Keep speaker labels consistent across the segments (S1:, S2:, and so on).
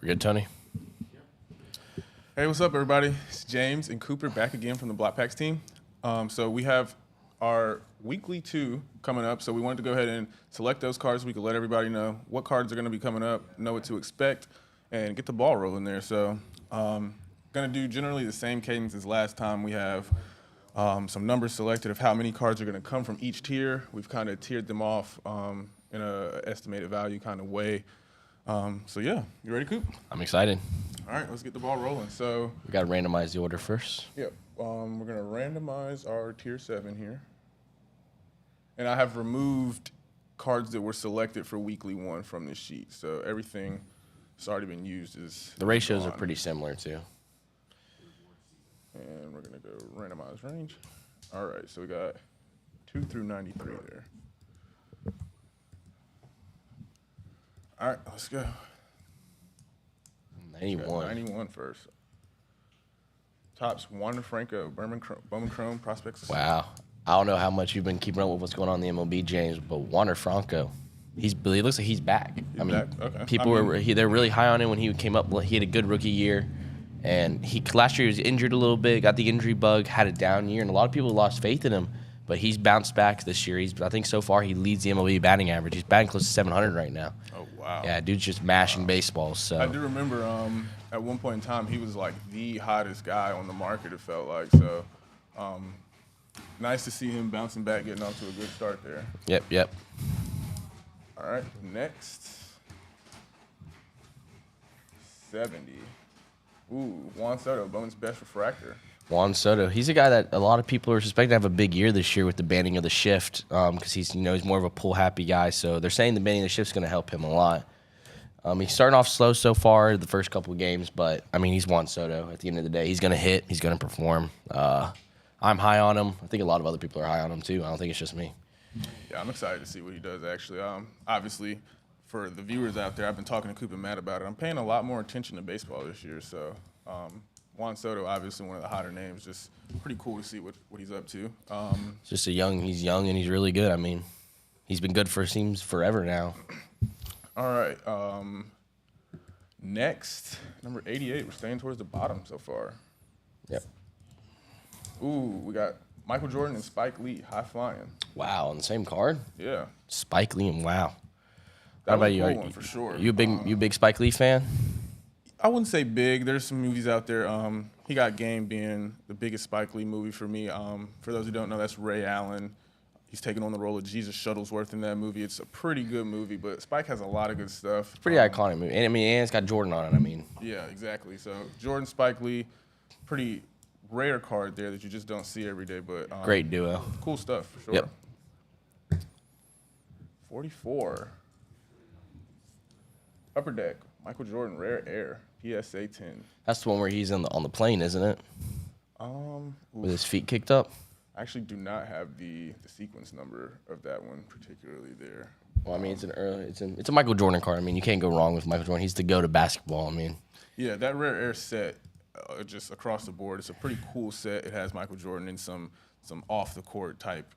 S1: We're good, Tony?
S2: Hey, what's up, everybody? It's James and Cooper back again from the BPX team. So we have our weekly 2 coming up, so we wanted to go ahead and select those cards so we could let everybody know what cards are going to be coming up, know what to expect, and get the ball rolling there. So going to do generally the same cadence as last time. We have some numbers selected of how many cards are going to come from each tier. We've kind of tiered them off in an estimated value kind of way. So yeah, you ready, Coop?
S1: I'm excited.
S2: All right, let's get the ball rolling. So
S1: We got to randomize the order first.
S2: yep, we're gonna randomize our tier 7 here, and I have removed cards that were selected for weekly 1 from this sheet. So everything that's already been used is
S1: The ratios are
S2: gone.
S1: pretty similar, too.
S2: And we're gonna go randomize range. All right, so we got 2 through 93 there. All right, let's go.
S1: 91.
S2: 91 first. Tops Wander Franco, Bowman Chrome, Prospects.
S1: Wow. I don't know how much you've been keeping up with what's going on in the MLB, James, but Wander Franco, he looks like he's back.
S2: Back? Okay.
S1: People they're really high on him when he came up. He had a good rookie year, and last year he was injured a little bit, got the injury bug, had a down year, and a lot of people lost faith in him. But he's bounced back this year. I think so far he leads the MLB batting average. He's batting close to 700 right now.
S2: Oh wow.
S1: Yeah, dude's just mashing baseballs. So
S2: I do remember at one point in time he was like the hottest guy on the market, it felt like. So nice to see him bouncing back, getting off to a good start there.
S1: Yep.
S2: All right, next 70. Ooh, Juan Soto, Bowman's best refractor.
S1: Juan Soto, he's a guy that a lot of people are suspecting to have a big year this year with the banning of the shift, because he's more of a pull happy guy. So they're saying the banning of the shift is going to help him a lot. He's starting off slow so far the first couple of games, but I mean he's Juan Soto. At the end of the day, he's going to hit. He's going to perform. I'm high on him. I think a lot of other people are high on him too. I don't think it's just me.
S2: Yeah, I'm excited to see what he does actually. Obviously, for the viewers out there, I've been talking to Coop and Matt about it. I'm paying a lot more attention to baseball this year, so. Juan Soto, obviously one of the hotter names. Just pretty cool to see what he's up to.
S1: He's young and he's really good. I mean, he's been good seems forever now.
S2: All right. Next, number 88. We're staying towards the bottom so far.
S1: Yep.
S2: Ooh, we got Michael Jordan and Spike Lee, high flying.
S1: Wow, on the same card?
S2: Yeah.
S1: Spike Lee and wow.
S2: How about you? One for sure.
S1: You a big Spike Lee fan?
S2: I wouldn't say big. There's some movies out there. He Got Game being the biggest Spike Lee movie for me. For those who don't know, that's Ray Allen. He's taking on the role of Jesus Shuttlesworth in that movie. It's a pretty good movie, but Spike has a lot of good stuff.
S1: Pretty iconic movie. And it's got Jordan on it,
S2: Yeah, exactly. So Jordan, Spike Lee, pretty rare card there that you just don't see every day. But
S1: great duo.
S2: Cool stuff, for sure.
S1: Yep.
S2: 44. Upper Deck, Michael Jordan, Rare Air. PSA 10.
S1: That's the one where he's on the plane, isn't it? With his feet kicked up.
S2: I actually do not have the sequence number of that one particularly there.
S1: Well, I mean, it's a Michael Jordan card. I mean, you can't go wrong with Michael Jordan. He's the go to basketball. I mean,
S2: yeah, that Rare Air set, just across the board, it's a pretty cool set. It has Michael Jordan in some off the court type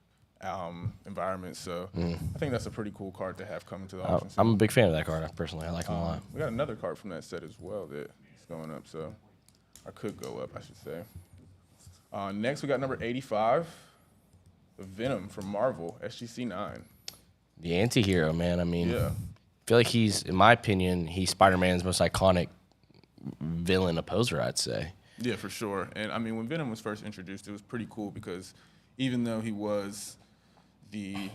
S2: environment. So I think that's a pretty cool card to have coming to the auction.
S1: I'm a big fan of that card. Personally, I like him a lot.
S2: We got another card from that set as well that is going up. So or could go up, I should say. Next, we got number 85, the Venom from Marvel, SGC 9.
S1: The anti-hero, man. I mean,
S2: yeah.
S1: I feel like in my opinion, he's Spider-Man's most iconic villain opposer, I'd say.
S2: Yeah, for sure. And I mean, when Venom was first introduced, it was pretty cool because even though he was the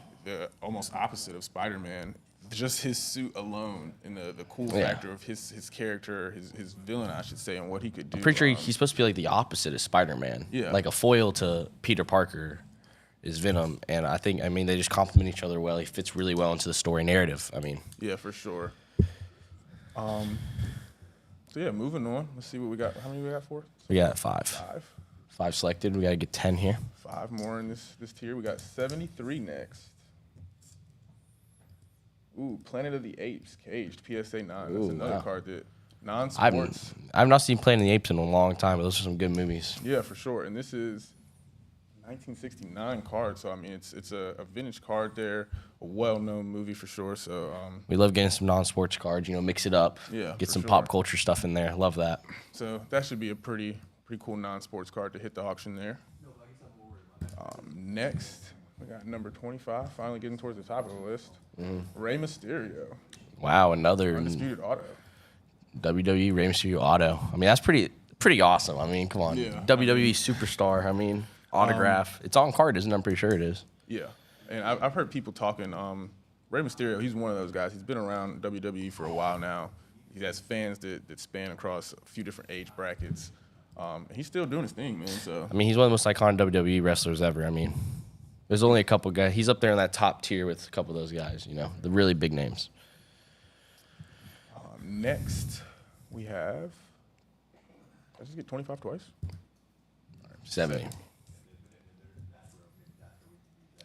S2: almost opposite of Spider-Man, just his suit alone and the cool factor of his character, his villain, I should say, and what he could do.
S1: I'm pretty sure he's supposed to be like the opposite of Spider-Man.
S2: Yeah.
S1: Like a foil to Peter Parker is Venom. And I mean, they just complement each other well. He fits really well into the story narrative. I mean.
S2: Yeah, for sure. So, yeah, moving on. Let's see what we got. How many we got for?
S1: We got 5.
S2: 5.
S1: 5 selected. We got to get 10 here.
S2: 5 more in this tier. We got 73 next. Ooh, Planet of the Apes, Caged, PSA 9. That's another card that non-sports.
S1: I've not seen Planet of the Apes in a long time, but those are some good movies.
S2: Yeah, for sure. And this is 1969 card. So I mean, it's a vintage card there, a well-known movie for sure. So
S1: We love getting some non-sports cards. Mix it up.
S2: Yeah,
S1: Get
S2: for
S1: some
S2: sure.
S1: pop culture stuff in there. Love that.
S2: so that should be a pretty cool non-sports card to hit the auction there. Next, we got number 25, finally getting towards the top of the list. Rey Mysterio,
S1: Wow, another
S2: undisputed auto.
S1: WWE Rey Mysterio auto. I mean, that's pretty awesome. I mean, come on,
S2: Yeah.
S1: WWE superstar. I mean, autograph. It's on card, isn't it? I'm pretty sure it is.
S2: Yeah, and I've heard people talking. Rey Mysterio, he's one of those guys. He's been around WWE for a while now. He has fans that span across a few different age brackets. He's still doing his thing, man. So
S1: I mean, he's one of the most iconic WWE wrestlers ever. I mean, there's only a couple guys. He's up there in that top tier with a couple of those guys. The really big names.
S2: next, we have. Did I just get 25 twice?
S1: 70.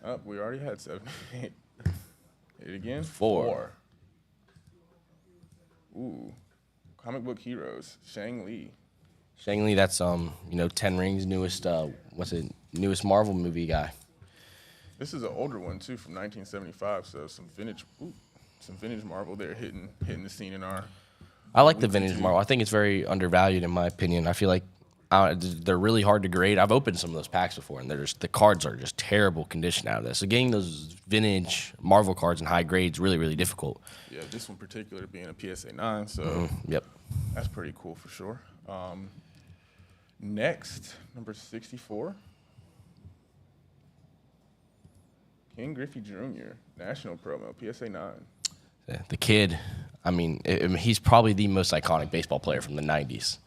S2: Oh, we already had 7. Hit it again.
S1: 4.
S2: Ooh. Comic book heroes. Shang Li.
S1: Shang Li, that's 10 Rings newest newest Marvel movie guy.
S2: This is an older one too, from 1975. So some vintage Marvel there hitting the scene in our.
S1: I like the vintage Marvel. I think it's very undervalued in my opinion. I feel like they're really hard to grade. I've opened some of those packs before, and the cards are just terrible condition out of this. So getting those vintage Marvel cards in high grades really, really difficult.
S2: Yeah, this one particular being a PSA 9, so
S1: Yep.
S2: that's pretty cool for sure. Next, number 64. King Griffey Jr., National Promo, PSA 9.
S1: The kid, I mean, he's probably the most iconic baseball player from the 90s.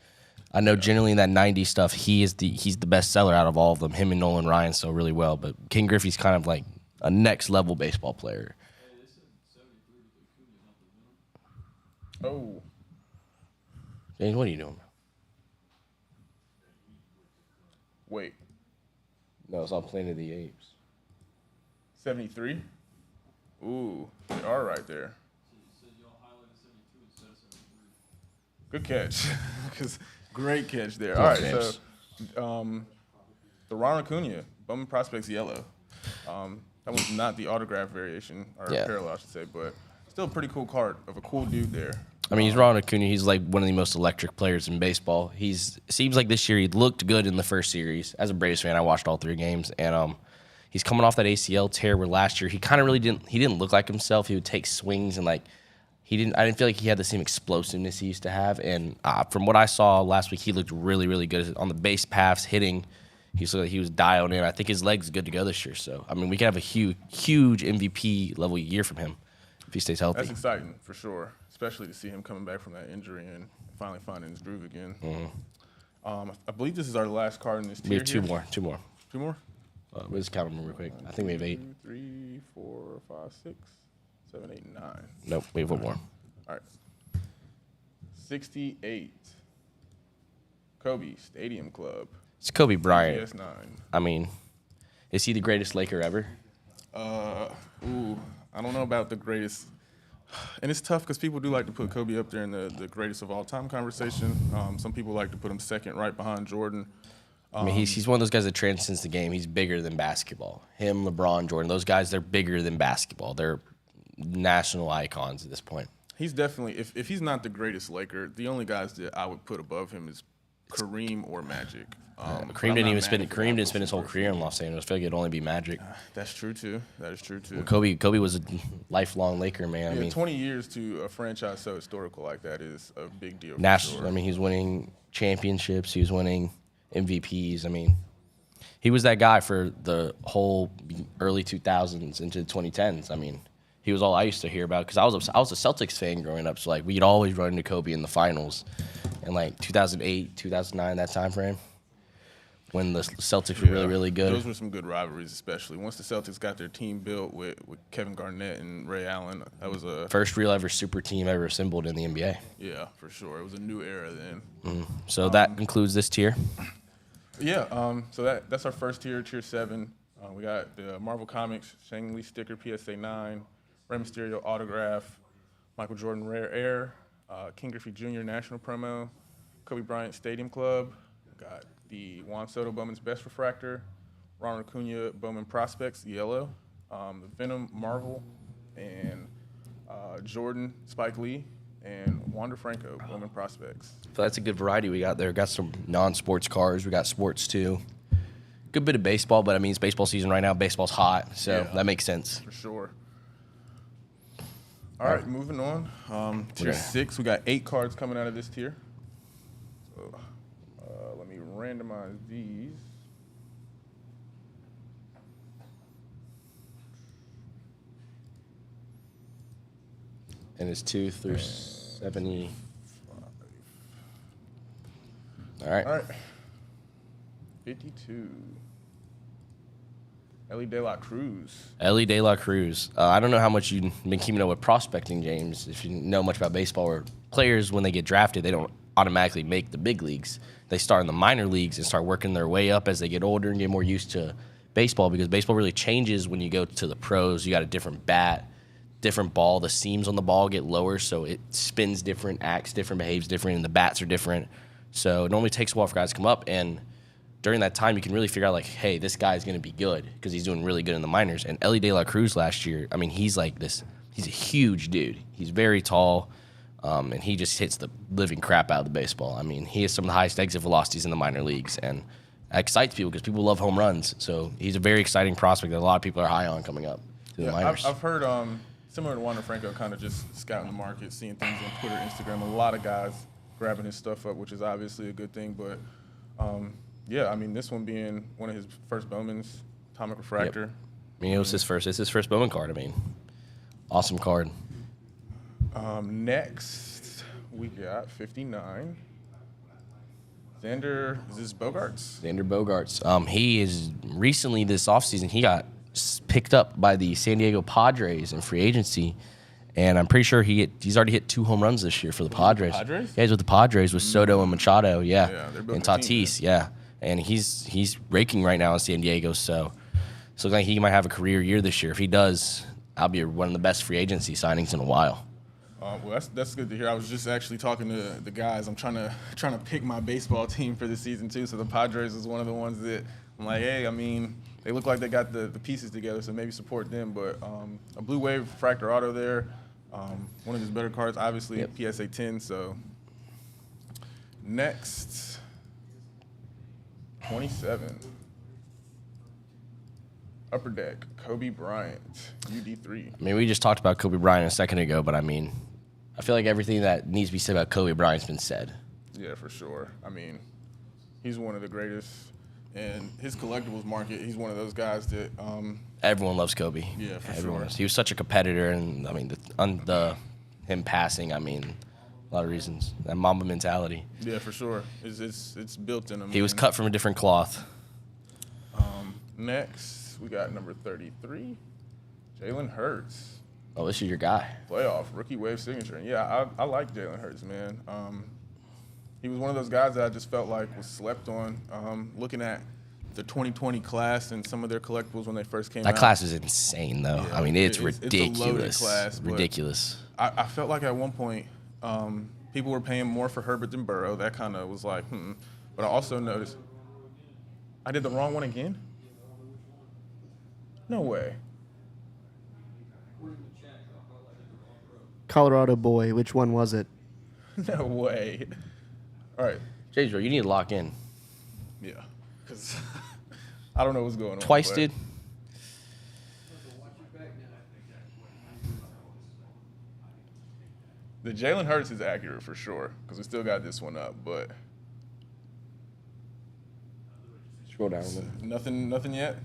S1: I know generally in that 90s stuff, he's the best seller out of all of them. Him and Nolan Ryan sell really well, but King Griffey's kind of like a next level baseball player.
S2: Oh,
S1: James, what are you doing?
S2: wait,
S1: No, it's on Planet of the Apes.
S2: 73? Ooh, they are right there. Good catch. Great catch there. All right,
S1: James.
S2: so the Ron Acuna, Bowman Prospects Yellow. That was not the autograph variation, or parallel, I should say, but still a pretty cool card of a cool dude there.
S1: I mean, he's Ron Acuna. He's like one of the most electric players in baseball. Seems like this year he looked good in the first series. As a Braves fan, I watched all 3 games, and he's coming off that ACL tear where last year he kind of really didn't look like himself. He would take swings and I didn't feel like he had the same explosiveness he used to have. And from what I saw last week, he looked really, really good on the base paths, hitting. He looked like he was dialed in. I think his leg's good to go this year. So, I mean, we can have a huge MVP level year from him if he stays healthy.
S2: That's exciting for sure, especially to see him coming back from that injury and finally finding his groove again. I believe this is our last card in this tier.
S1: We have 2
S2: here.
S1: more. 2 more.
S2: 2 more?
S1: We'll just count them real quick. I think we have 8.
S2: 2, 3, 4, 5, 6, 7, 8, 9.
S1: Nope, we have 1 more.
S2: All right. 68. Kobe Stadium Club.
S1: It's Kobe Bryant.
S2: PS9.
S1: I mean, is he the greatest Laker ever?
S2: I don't know about the greatest. And it's tough because people do like to put Kobe up there in the greatest of all time conversation. Some people like to put him second, right behind Jordan.
S1: I mean, he's one of those guys that transcends the game. He's bigger than basketball. Him, LeBron, Jordan, those guys, they're bigger than basketball. They're national icons at this point.
S2: He's definitely, if he's not the greatest Laker, the only guys that I would put above him is Kareem or Magic.
S1: Kareem didn't spend his whole career in Los Angeles. I feel like it'd only be Magic.
S2: That's true too. That is true too.
S1: Kobe was a lifelong Laker, man.
S2: Yeah,
S1: I mean,
S2: 20 years to a franchise so historical like that is a big deal.
S1: national.
S2: For sure.
S1: I mean, he's winning championships. He was winning MVPs. I mean, he was that guy for the whole early 2000s into the 2010s. I mean, he was all I used to hear about because I was a Celtics fan growing up. So like we'd always run into Kobe in the finals, in like 2008, 2009, that time frame, when the Celtics were really, really good.
S2: Those were some good rivalries, especially once the Celtics got their team built with Kevin Garnett and Ray Allen. That was a
S1: First real ever super team ever assembled in the NBA.
S2: Yeah, for sure. It was a new era then.
S1: So that concludes this tier.
S2: Yeah, so that's our first tier, tier 7. We got the Marvel Comics, Shang Li sticker, PSA 9, Rey Mysterio autograph, Michael Jordan Rare Air, King Griffey Jr. National Promo, Kobe Bryant Stadium Club. We got the Juan Soto Bowman's Best Refractor, Ronald Acuna Bowman Prospects, yellow. The Venom Marvel, and Jordan Spike Lee, and Wander Franco Bowman Prospects.
S1: So that's a good variety we got there. Got some non-sports cars. We got sports too. Good bit of baseball, but I mean, it's baseball season right now. Baseball's hot, so that makes sense.
S2: For sure. All right, moving on. Tier 6, we got 8 cards coming out of this tier. So let me randomize these.
S1: And it's 2 through 70. All right.
S2: 52. Ellie De La Cruz.
S1: Ellie De La Cruz. I don't know how much you've been keeping up with prospecting, James. If you know much about baseball, or players, when they get drafted, they don't automatically make the big leagues. They start in the minor leagues and start working their way up as they get older and get more used to baseball, because baseball really changes when you go to the pros. You got a different bat, different ball. The seams on the ball get lower, so it spins different, acts different, behaves different, and the bats are different. So it normally takes a while for guys to come up, and during that time, you can really figure out, like, hey, this guy's going to be good because he's doing really good in the minors. And Ellie De La Cruz last year, I mean, he's like this. He's a huge dude. He's very tall, and he just hits the living crap out of the baseball. I mean, he has some of the highest exit velocities in the minor leagues, and that excites people because people love home runs. So he's a very exciting prospect that a lot of people are high on coming up to the minors.
S2: I've heard, similar to Wander Franco, kind of just scouting the market, seeing things on Twitter, Instagram, a lot of guys grabbing his stuff up, which is obviously a good thing, but yeah, I mean, this one being one of his first Bowman's, Atomic Refractor.
S1: Yep. I mean, it's his first Bowman card. I mean, awesome card.
S2: Next, we got 59. Xander, is this Bogaerts?
S1: Xander Bogaerts. He is recently this offseason, he got picked up by the San Diego Padres in free agency. And I'm pretty sure he's already hit 2 home runs this year for the Padres.
S2: Padres?
S1: Yeah, he's with the Padres with Soto and Machado,
S2: Yeah, they're
S1: and
S2: building a team,
S1: Tatis, yeah. And he's raking right now in San Diego, so it looks like he might have a career year this year. If he does, I'll be one of the best free agency signings in a while.
S2: Well, that's good to hear. I was just actually talking to the guys. I'm trying to pick my baseball team for the season too. So the Padres is one of the ones that I'm like, hey, I mean, they look like they got the pieces together, so maybe support them. But a Blue Wave Refractor Auto there. One of his better cards, obviously, PSA 10. So next, 27. Upper Deck, Kobe Bryant, UD3.
S1: I mean, we just talked about Kobe Bryant a second ago, but I mean, I feel like everything that needs to be said about Kobe Bryant's been said.
S2: Yeah, for sure. I mean, he's one of the greatest. And his collectibles market, he's one of those guys that
S1: Everyone loves Kobe.
S2: Yeah, for
S1: Everyone.
S2: sure.
S1: He was such a competitor, and I mean, him passing, I mean, a lot of reasons. That Mamba mentality.
S2: Yeah, for sure. It's built in him.
S1: He was cut from a different cloth.
S2: Next, we got number 33, Jalen Hurts.
S1: Oh, this is your guy.
S2: Playoff rookie wave signature. And yeah, I like Jalen Hurts, man. He was one of those guys that I just felt like was slept on. Looking at the 2020 class and some of their collectibles when they first came out.
S1: That class is insane, though.
S2: Yeah,
S1: I mean, it's ridiculous.
S2: It's a loaded class.
S1: Ridiculous.
S2: I felt like at one point people were paying more for Herbert than Burrow. That kind of was like, But I also noticed I did the wrong one again. No way.
S3: Colorado boy, which one was it?
S2: No way. All right.
S1: James, bro, you need to lock in.
S2: Yeah. Because I don't know what's going on.
S1: Twice,
S2: but
S1: dude.
S2: The Jalen Hurts is accurate for sure because we still got this one up, but
S1: Scroll down a little.
S2: nothing yet.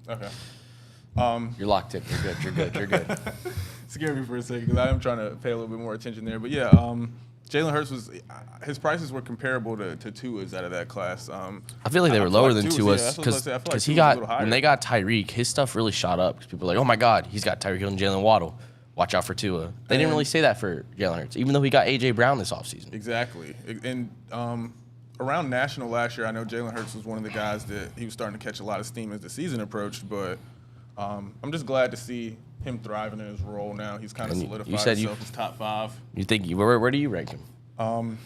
S2: Okay.
S1: You're locked in. You're good. You're good.
S2: Scared me for a second because I am trying to pay a little bit more attention there. But yeah, Jalen Hurts his prices were comparable to Tua's out of that class.
S1: I feel like they were lower than Tua's because he got when they got Tyreek, his stuff really shot up because people were like, oh my God, he's got Tyreek Hill and Jalen Waddle. Watch out for Tua. They didn't really say that for Jalen Hurts, even though he got A.J. Brown this offseason.
S2: Exactly. And around National last year, I know Jalen Hurts was one of the guys that he was starting to catch a lot of steam as the season approached, but I'm just glad to see him thriving in his role now. He's kind of
S1: And
S2: solidified
S1: you said
S2: himself as top 5.
S1: You think where do you rank him?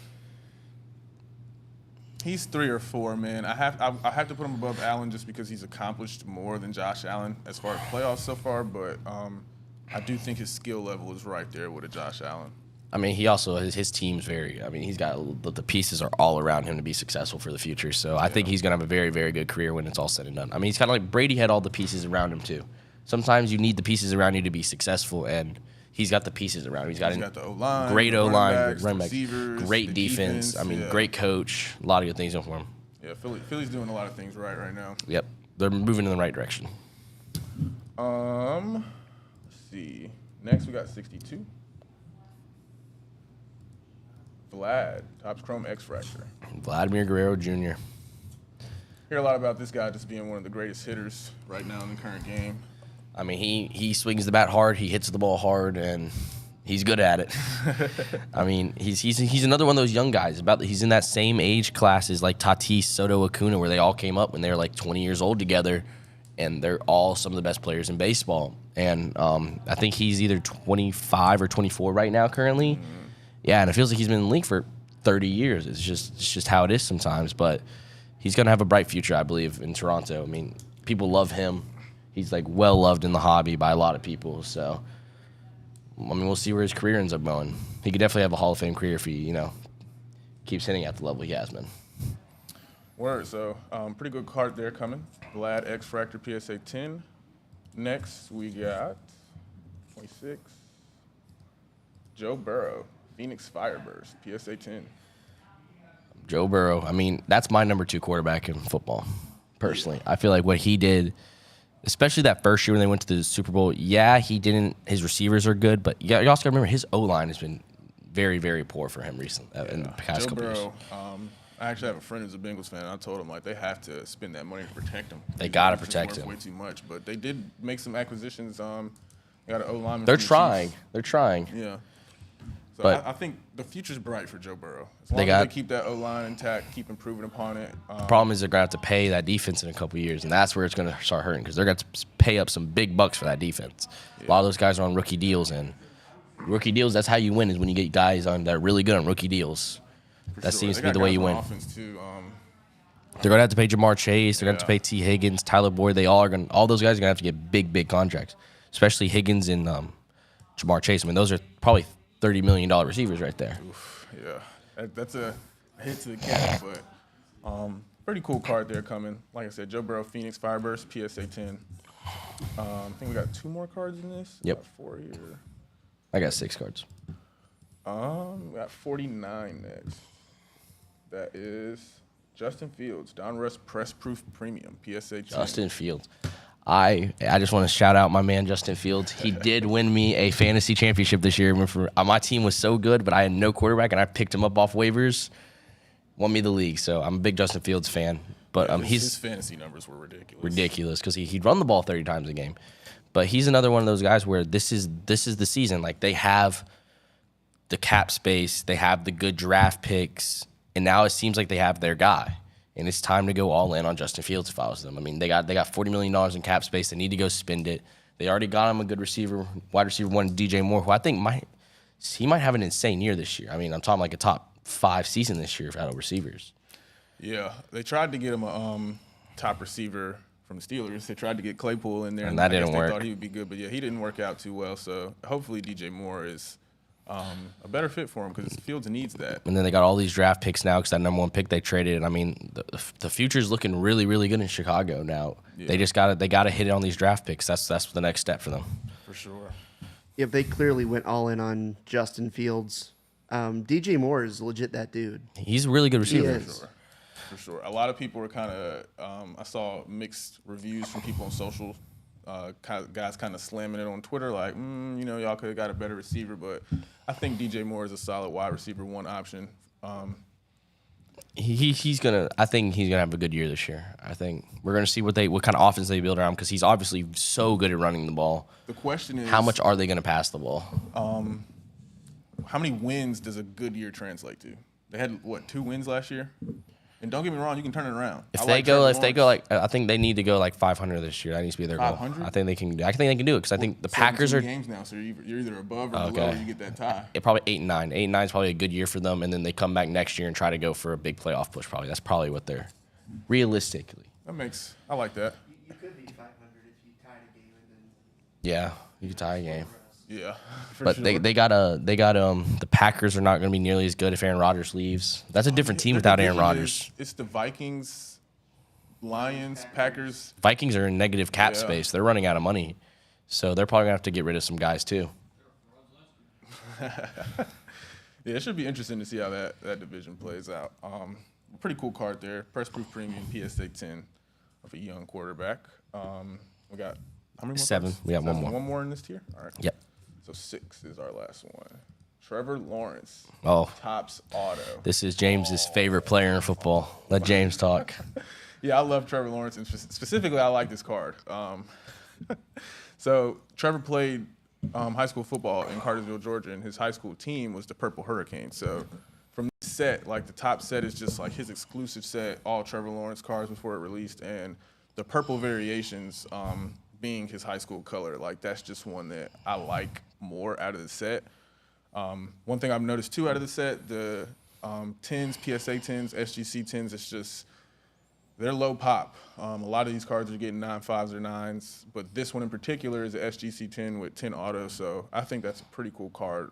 S2: He's 3 or 4, man. I have to put him above Allen just because he's accomplished more than Josh Allen as far as playoffs so far. But I do think his skill level is right there with a Josh Allen.
S1: I mean, he also his team's very. I mean, he's got the pieces are all around him to be successful for the future. So I think he's gonna have a very, very good career when it's all said and done. I mean, he's kind of like Brady had all the pieces around him too. Sometimes you need the pieces around you to be successful, and he's got the pieces around him. He's got
S2: the O-line,
S1: great O-line, running backs,
S2: receivers,
S1: great defense. I mean, great coach. A lot of good things going for him.
S2: Yeah, Philly's doing a lot of things right now.
S1: Yep, they're moving in the right direction.
S2: Let's see. Next, we got 62. Vlad, Topps Chrome X Fractor.
S1: Vladimir Guerrero Jr.
S2: Hear a lot about this guy just being one of the greatest hitters right now in the current game.
S1: I mean, he swings the bat hard, he hits the ball hard, and he's good at it. I mean, he's another one of those young guys. He's in that same age class as like Tatis, Soto, Acuna, where they all came up when they were like 20 years old together, and they're all some of the best players in baseball. And I think he's either 25 or 24 right now currently. Yeah, and it feels like he's been in the league for 30 years. It's just how it is sometimes. But he's going to have a bright future, I believe, in Toronto. I mean, people love him. He's, like, well-loved in the hobby by a lot of people. So, I mean, we'll see where his career ends up going. He could definitely have a Hall of Fame career if he, keeps hitting at the level he has been.
S2: Word. So, pretty good card there coming. Vlad X Fractor PSA 10. Next, we got 26. Joe Burrow. Phoenix Fireburst, PSA 10.
S1: Joe Burrow, I mean, that's my number 2 quarterback in football, personally. I feel like what he did, especially that first year when they went to the Super Bowl, his receivers are good, but you also got to remember his O-line has been very, very poor for him recently in the past couple years.
S2: Joe Burrow, I actually have a friend who's a Bengals fan, and I told him, like, they have to spend that money to protect him.
S1: They got to
S2: He's
S1: protect
S2: just
S1: him.
S2: way too much, but they did make some acquisitions. They got an O-lineman.
S1: They're
S2: from the
S1: trying.
S2: Chiefs.
S1: They're trying.
S2: Yeah. So
S1: But
S2: I think the future's bright for Joe Burrow. As long as they keep that O-line intact, keep improving upon it.
S1: The problem is they're going to have to pay that defense in a couple of years, and that's where it's going to start hurting because they're going to pay up some big bucks for that defense. Yeah. A lot of those guys are on rookie deals, and rookie deals, that's how you win is when you get guys on that are really good on rookie deals. That seems to be the way you win.
S2: Too,
S1: they're going to have to pay Jamar Chase. They're going to have to pay T. Higgins, Tyler Boyd. All those guys are going to have to get big, big contracts, especially Higgins and Jamar Chase. I mean, those are probably $30 million receivers right there.
S2: Oof, yeah, that's a hit to the cap, but pretty cool card there coming. Like I said, Joe Burrow, Phoenix Fireburst, PSA 10. I think we got 2 more cards in this.
S1: Yep.
S2: Got 4 here.
S1: I got 6 cards.
S2: We got 49 next. That is Justin Fields, Donruss Press Proof Premium, PSA 10.
S1: Justin Fields. I just want to shout out my man Justin Fields. He did win me a fantasy championship this year. My team was so good, but I had no quarterback, and I picked him up off waivers. Won me the league, so I'm a big Justin Fields fan. But
S2: his fantasy numbers were ridiculous.
S1: Ridiculous because he'd run the ball 30 times a game. But he's another one of those guys where this is the season. Like they have the cap space, they have the good draft picks, and now it seems like they have their guy. And it's time to go all in on Justin Fields if I was them. I mean, they got $40 million in cap space. They need to go spend it. They already got him a good receiver, wide receiver one, DJ Moore, who I think might have an insane year this year. I mean, I'm talking like a top 5 season this year out of receivers.
S2: Yeah, they tried to get him a top receiver from the Steelers. They tried to get Claypool in there,
S1: and that didn't work.
S2: They thought he would be good, but yeah, he didn't work out too well. So hopefully DJ Moore is a better fit for him because Fields needs that.
S1: And then they got all these draft picks now because that number 1 pick they traded. And I mean, the future's looking really, really good in Chicago now. Yeah. They got to hit it on these draft picks. That's the next step for them.
S2: For sure.
S3: Yeah, they clearly went all in on Justin Fields. DJ Moore is legit that dude.
S1: He's a really good receiver.
S2: For sure. A lot of people were kind of I saw mixed reviews from people on social. Guys kind of slamming it on Twitter like, y'all could have got a better receiver, but I think DJ Moore is a solid wide receiver 1 option.
S1: I think he's gonna have a good year this year. I think we're gonna see what kind of offense they build around because he's obviously so good at running the ball.
S2: The question is,
S1: how much are they gonna pass the ball?
S2: How many wins does a good year translate to? They had 2 wins last year? And don't get me wrong, you can turn it around.
S1: If they go like, I think they need to go like 500 this year. That needs to be their goal.
S2: 500?
S1: I think they can do it because I think the Packers are
S2: games now, so you're either above or below, or you get that tie.
S1: probably 8-9. 8-9 is probably a good year for them, and then they come back next year and try to go for a big playoff push. Probably that's probably what they're realistically.
S2: I like that.
S3: You could be 500 if you tied a game and then.
S1: Yeah, you could tie a game.
S2: Yeah,
S1: But
S2: sure.
S1: they got the Packers are not going to be nearly as good if Aaron Rodgers leaves. That's a different team without Aaron Rodgers.
S2: It's the Vikings, Lions, Packers.
S1: Vikings are in negative cap space. They're running out of money, so they're probably gonna have to get rid of some guys too.
S2: Yeah, it should be interesting to see how that division plays out. Pretty cool card there. Press Proof Premium PSA 10 of a young quarterback. We got how many more?
S1: 7.
S2: cards?
S1: We got one
S2: 7.
S1: more.
S2: One more in this tier. All right.
S1: Yep.
S2: So 6 is our last one. Trevor Lawrence.
S1: Oh,
S2: Topps Auto.
S1: this is James's favorite player in football. Let James talk.
S2: Yeah, I love Trevor Lawrence, and specifically, I like this card. So Trevor played high school football in Cartersville, Georgia, and his high school team was the Purple Hurricane. So from this set, like the top set is just like his exclusive set, all Trevor Lawrence cards before it released, and the purple variations being his high school color. Like that's just one that I like more out of the set. One thing I've noticed too out of the set, the 10s, PSA 10s, SGC 10s, it's just they're low pop. A lot of these cards are getting 9.5s or 9s, but this one in particular is a SGC 10 with 10 auto, so I think that's a pretty cool card.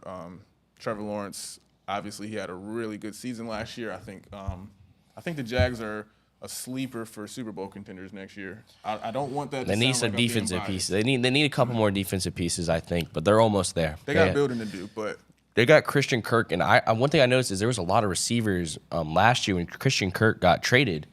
S2: Trevor Lawrence, obviously, he had a really good season last year. I think the Jags are a sleeper for Super Bowl contenders next year. I don't want that.
S1: They need some defensive pieces. They need a couple more defensive pieces, I think, but they're almost there.
S2: They got building to do, but
S1: they got Christian Kirk, and one thing I noticed is there was a lot of receivers last year when Christian Kirk got traded.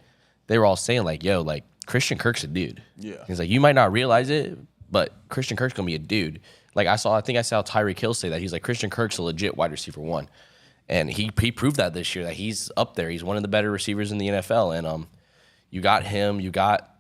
S1: They were all saying like, "Yo, like Christian Kirk's a dude."
S2: Yeah.
S1: He's like, you might not realize it, but Christian Kirk's gonna be a dude. Like I think I saw Tyreek Hill say that. He's like, Christian Kirk's a legit wide receiver 1, and he proved that this year that he's up there. He's one of the better receivers in the NFL, and you got him, you got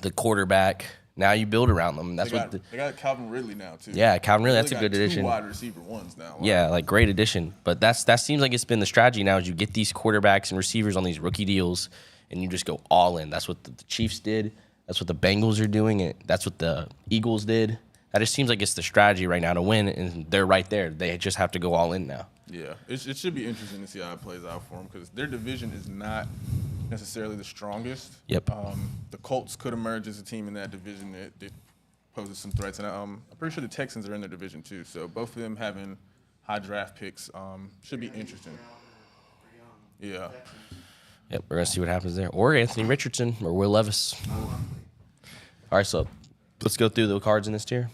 S1: the quarterback. Now you build around them. That's
S2: they got Calvin Ridley now too.
S1: Yeah, Calvin Ridley. That's a
S2: got
S1: good addition.
S2: 2 wide receiver 1s now. Wow.
S1: Yeah, like great addition. But that seems like it's been the strategy now is you get these quarterbacks and receivers on these rookie deals and you just go all in. That's what the Chiefs did. That's what the Bengals are doing. And that's what the Eagles did. That just seems like it's the strategy right now to win, and they're right there. They just have to go all in now.
S2: Yeah, it should be interesting to see how it plays out for them because their division is not necessarily the strongest.
S1: Yep.
S2: The Colts could emerge as a team in that division that poses some threats, and I'm pretty sure the Texans are in their division too. So both of them having high draft picks should be interesting. Yeah.
S1: Yep, we're going to see what happens there. Or Anthony Richardson or Will Levis. All right, so let's go through the cards in this tier.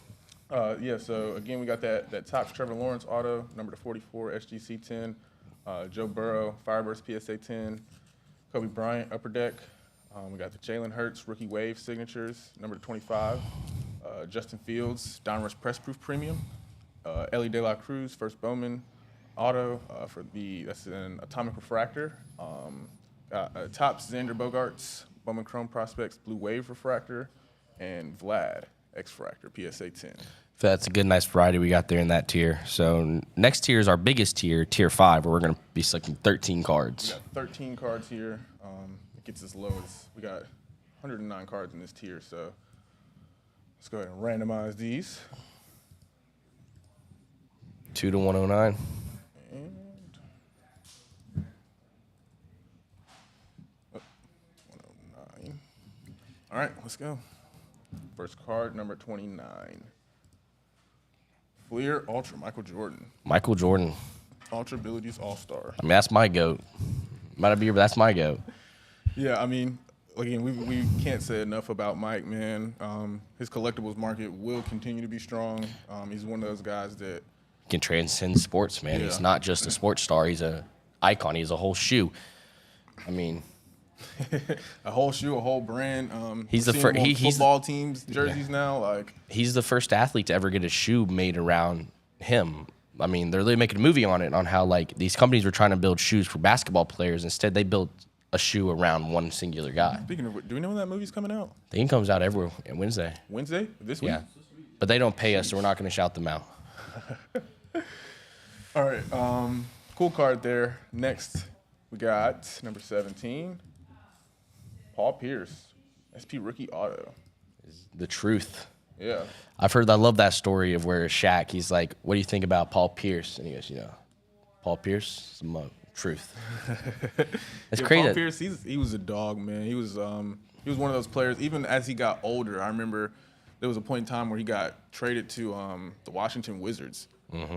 S2: Yeah, so again, we got that Topps Trevor Lawrence auto, number 44, SGC 10. Joe Burrow, Fireburst PSA 10. Kobe Bryant, Upper Deck. We got the Jalen Hurts Rookie Wave signatures, number 25. Justin Fields, Donruss Press Proof Premium. Ellie De La Cruz, First Bowman auto that's an Atomic Refractor. Topps Xander Bogaerts, Bowman Chrome Prospects Blue Wave Refractor, and Vlad X-Fractor PSA 10.
S1: So that's a good, nice variety we got there in that tier. So next tier is our biggest tier, tier 5, where we're going to be selecting 13 cards.
S2: We got 13 cards here. It gets as low as we got 109 cards in this tier. So let's go ahead and randomize these.
S1: 2 to 109.
S2: And 109. All right, let's go. First card, number 29. Fleer Ultra, Michael Jordan.
S1: Michael Jordan.
S2: Ultra Abilities All-Star.
S1: I mean, that's my GOAT. Might not be here, but that's my GOAT.
S2: Yeah, I mean, again, we can't say enough about Mike, man. His collectibles market will continue to be strong. He's one of those guys that
S1: Can transcend sports, man.
S2: Yeah.
S1: He's not just a sports star. He's a icon. He's a whole shoe. I mean,
S2: a whole shoe, a whole brand.
S1: He's
S2: we're
S1: the
S2: seeing
S1: fir-
S2: him on
S1: he- he's-
S2: football teams jerseys now. Like,
S1: he's the first athlete to ever get a shoe made around him. I mean, they're really making a movie on it, on how like these companies were trying to build shoes for basketball players. Instead, they built a shoe around one singular guy.
S2: speaking of, do we know when that movie's coming out?
S1: The thing comes out every Wednesday.
S2: Wednesday? This week?
S1: Yeah, but they don't pay us, so we're not going to shout them out.
S2: All right. Cool card there. Next, we got number 17, Paul Pierce, SP rookie auto.
S1: The truth.
S2: Yeah.
S1: I love that story of where Shaq, he's like, what do you think about Paul Pierce? And he goes, Paul Pierce, some truth. It's crazy.
S2: Paul Pierce, he was a dog, man. He was one of those players. Even as he got older, I remember there was a point in time where he got traded to the Washington Wizards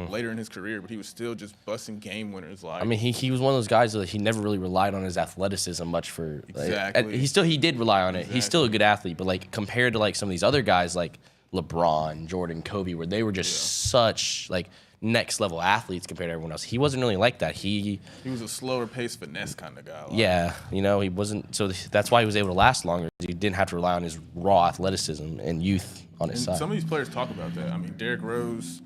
S2: later in his career, but he was still just busting game winners. Like,
S1: I mean, he was one of those guys that he never really relied on his athleticism much for.
S2: Exactly.
S1: He did rely on it.
S2: Exactly.
S1: He's still a good athlete, but like compared to like some of these other guys like LeBron, Jordan, Kobe, where they were just such like next level athletes compared to everyone else. He wasn't really like that. He
S2: was a slower pace finesse kind of guy. Like,
S1: yeah, he wasn't. So that's why he was able to last longer. He didn't have to rely on his raw athleticism and youth on his side.
S2: Some of these players talk about that. I mean, Derrick Rose.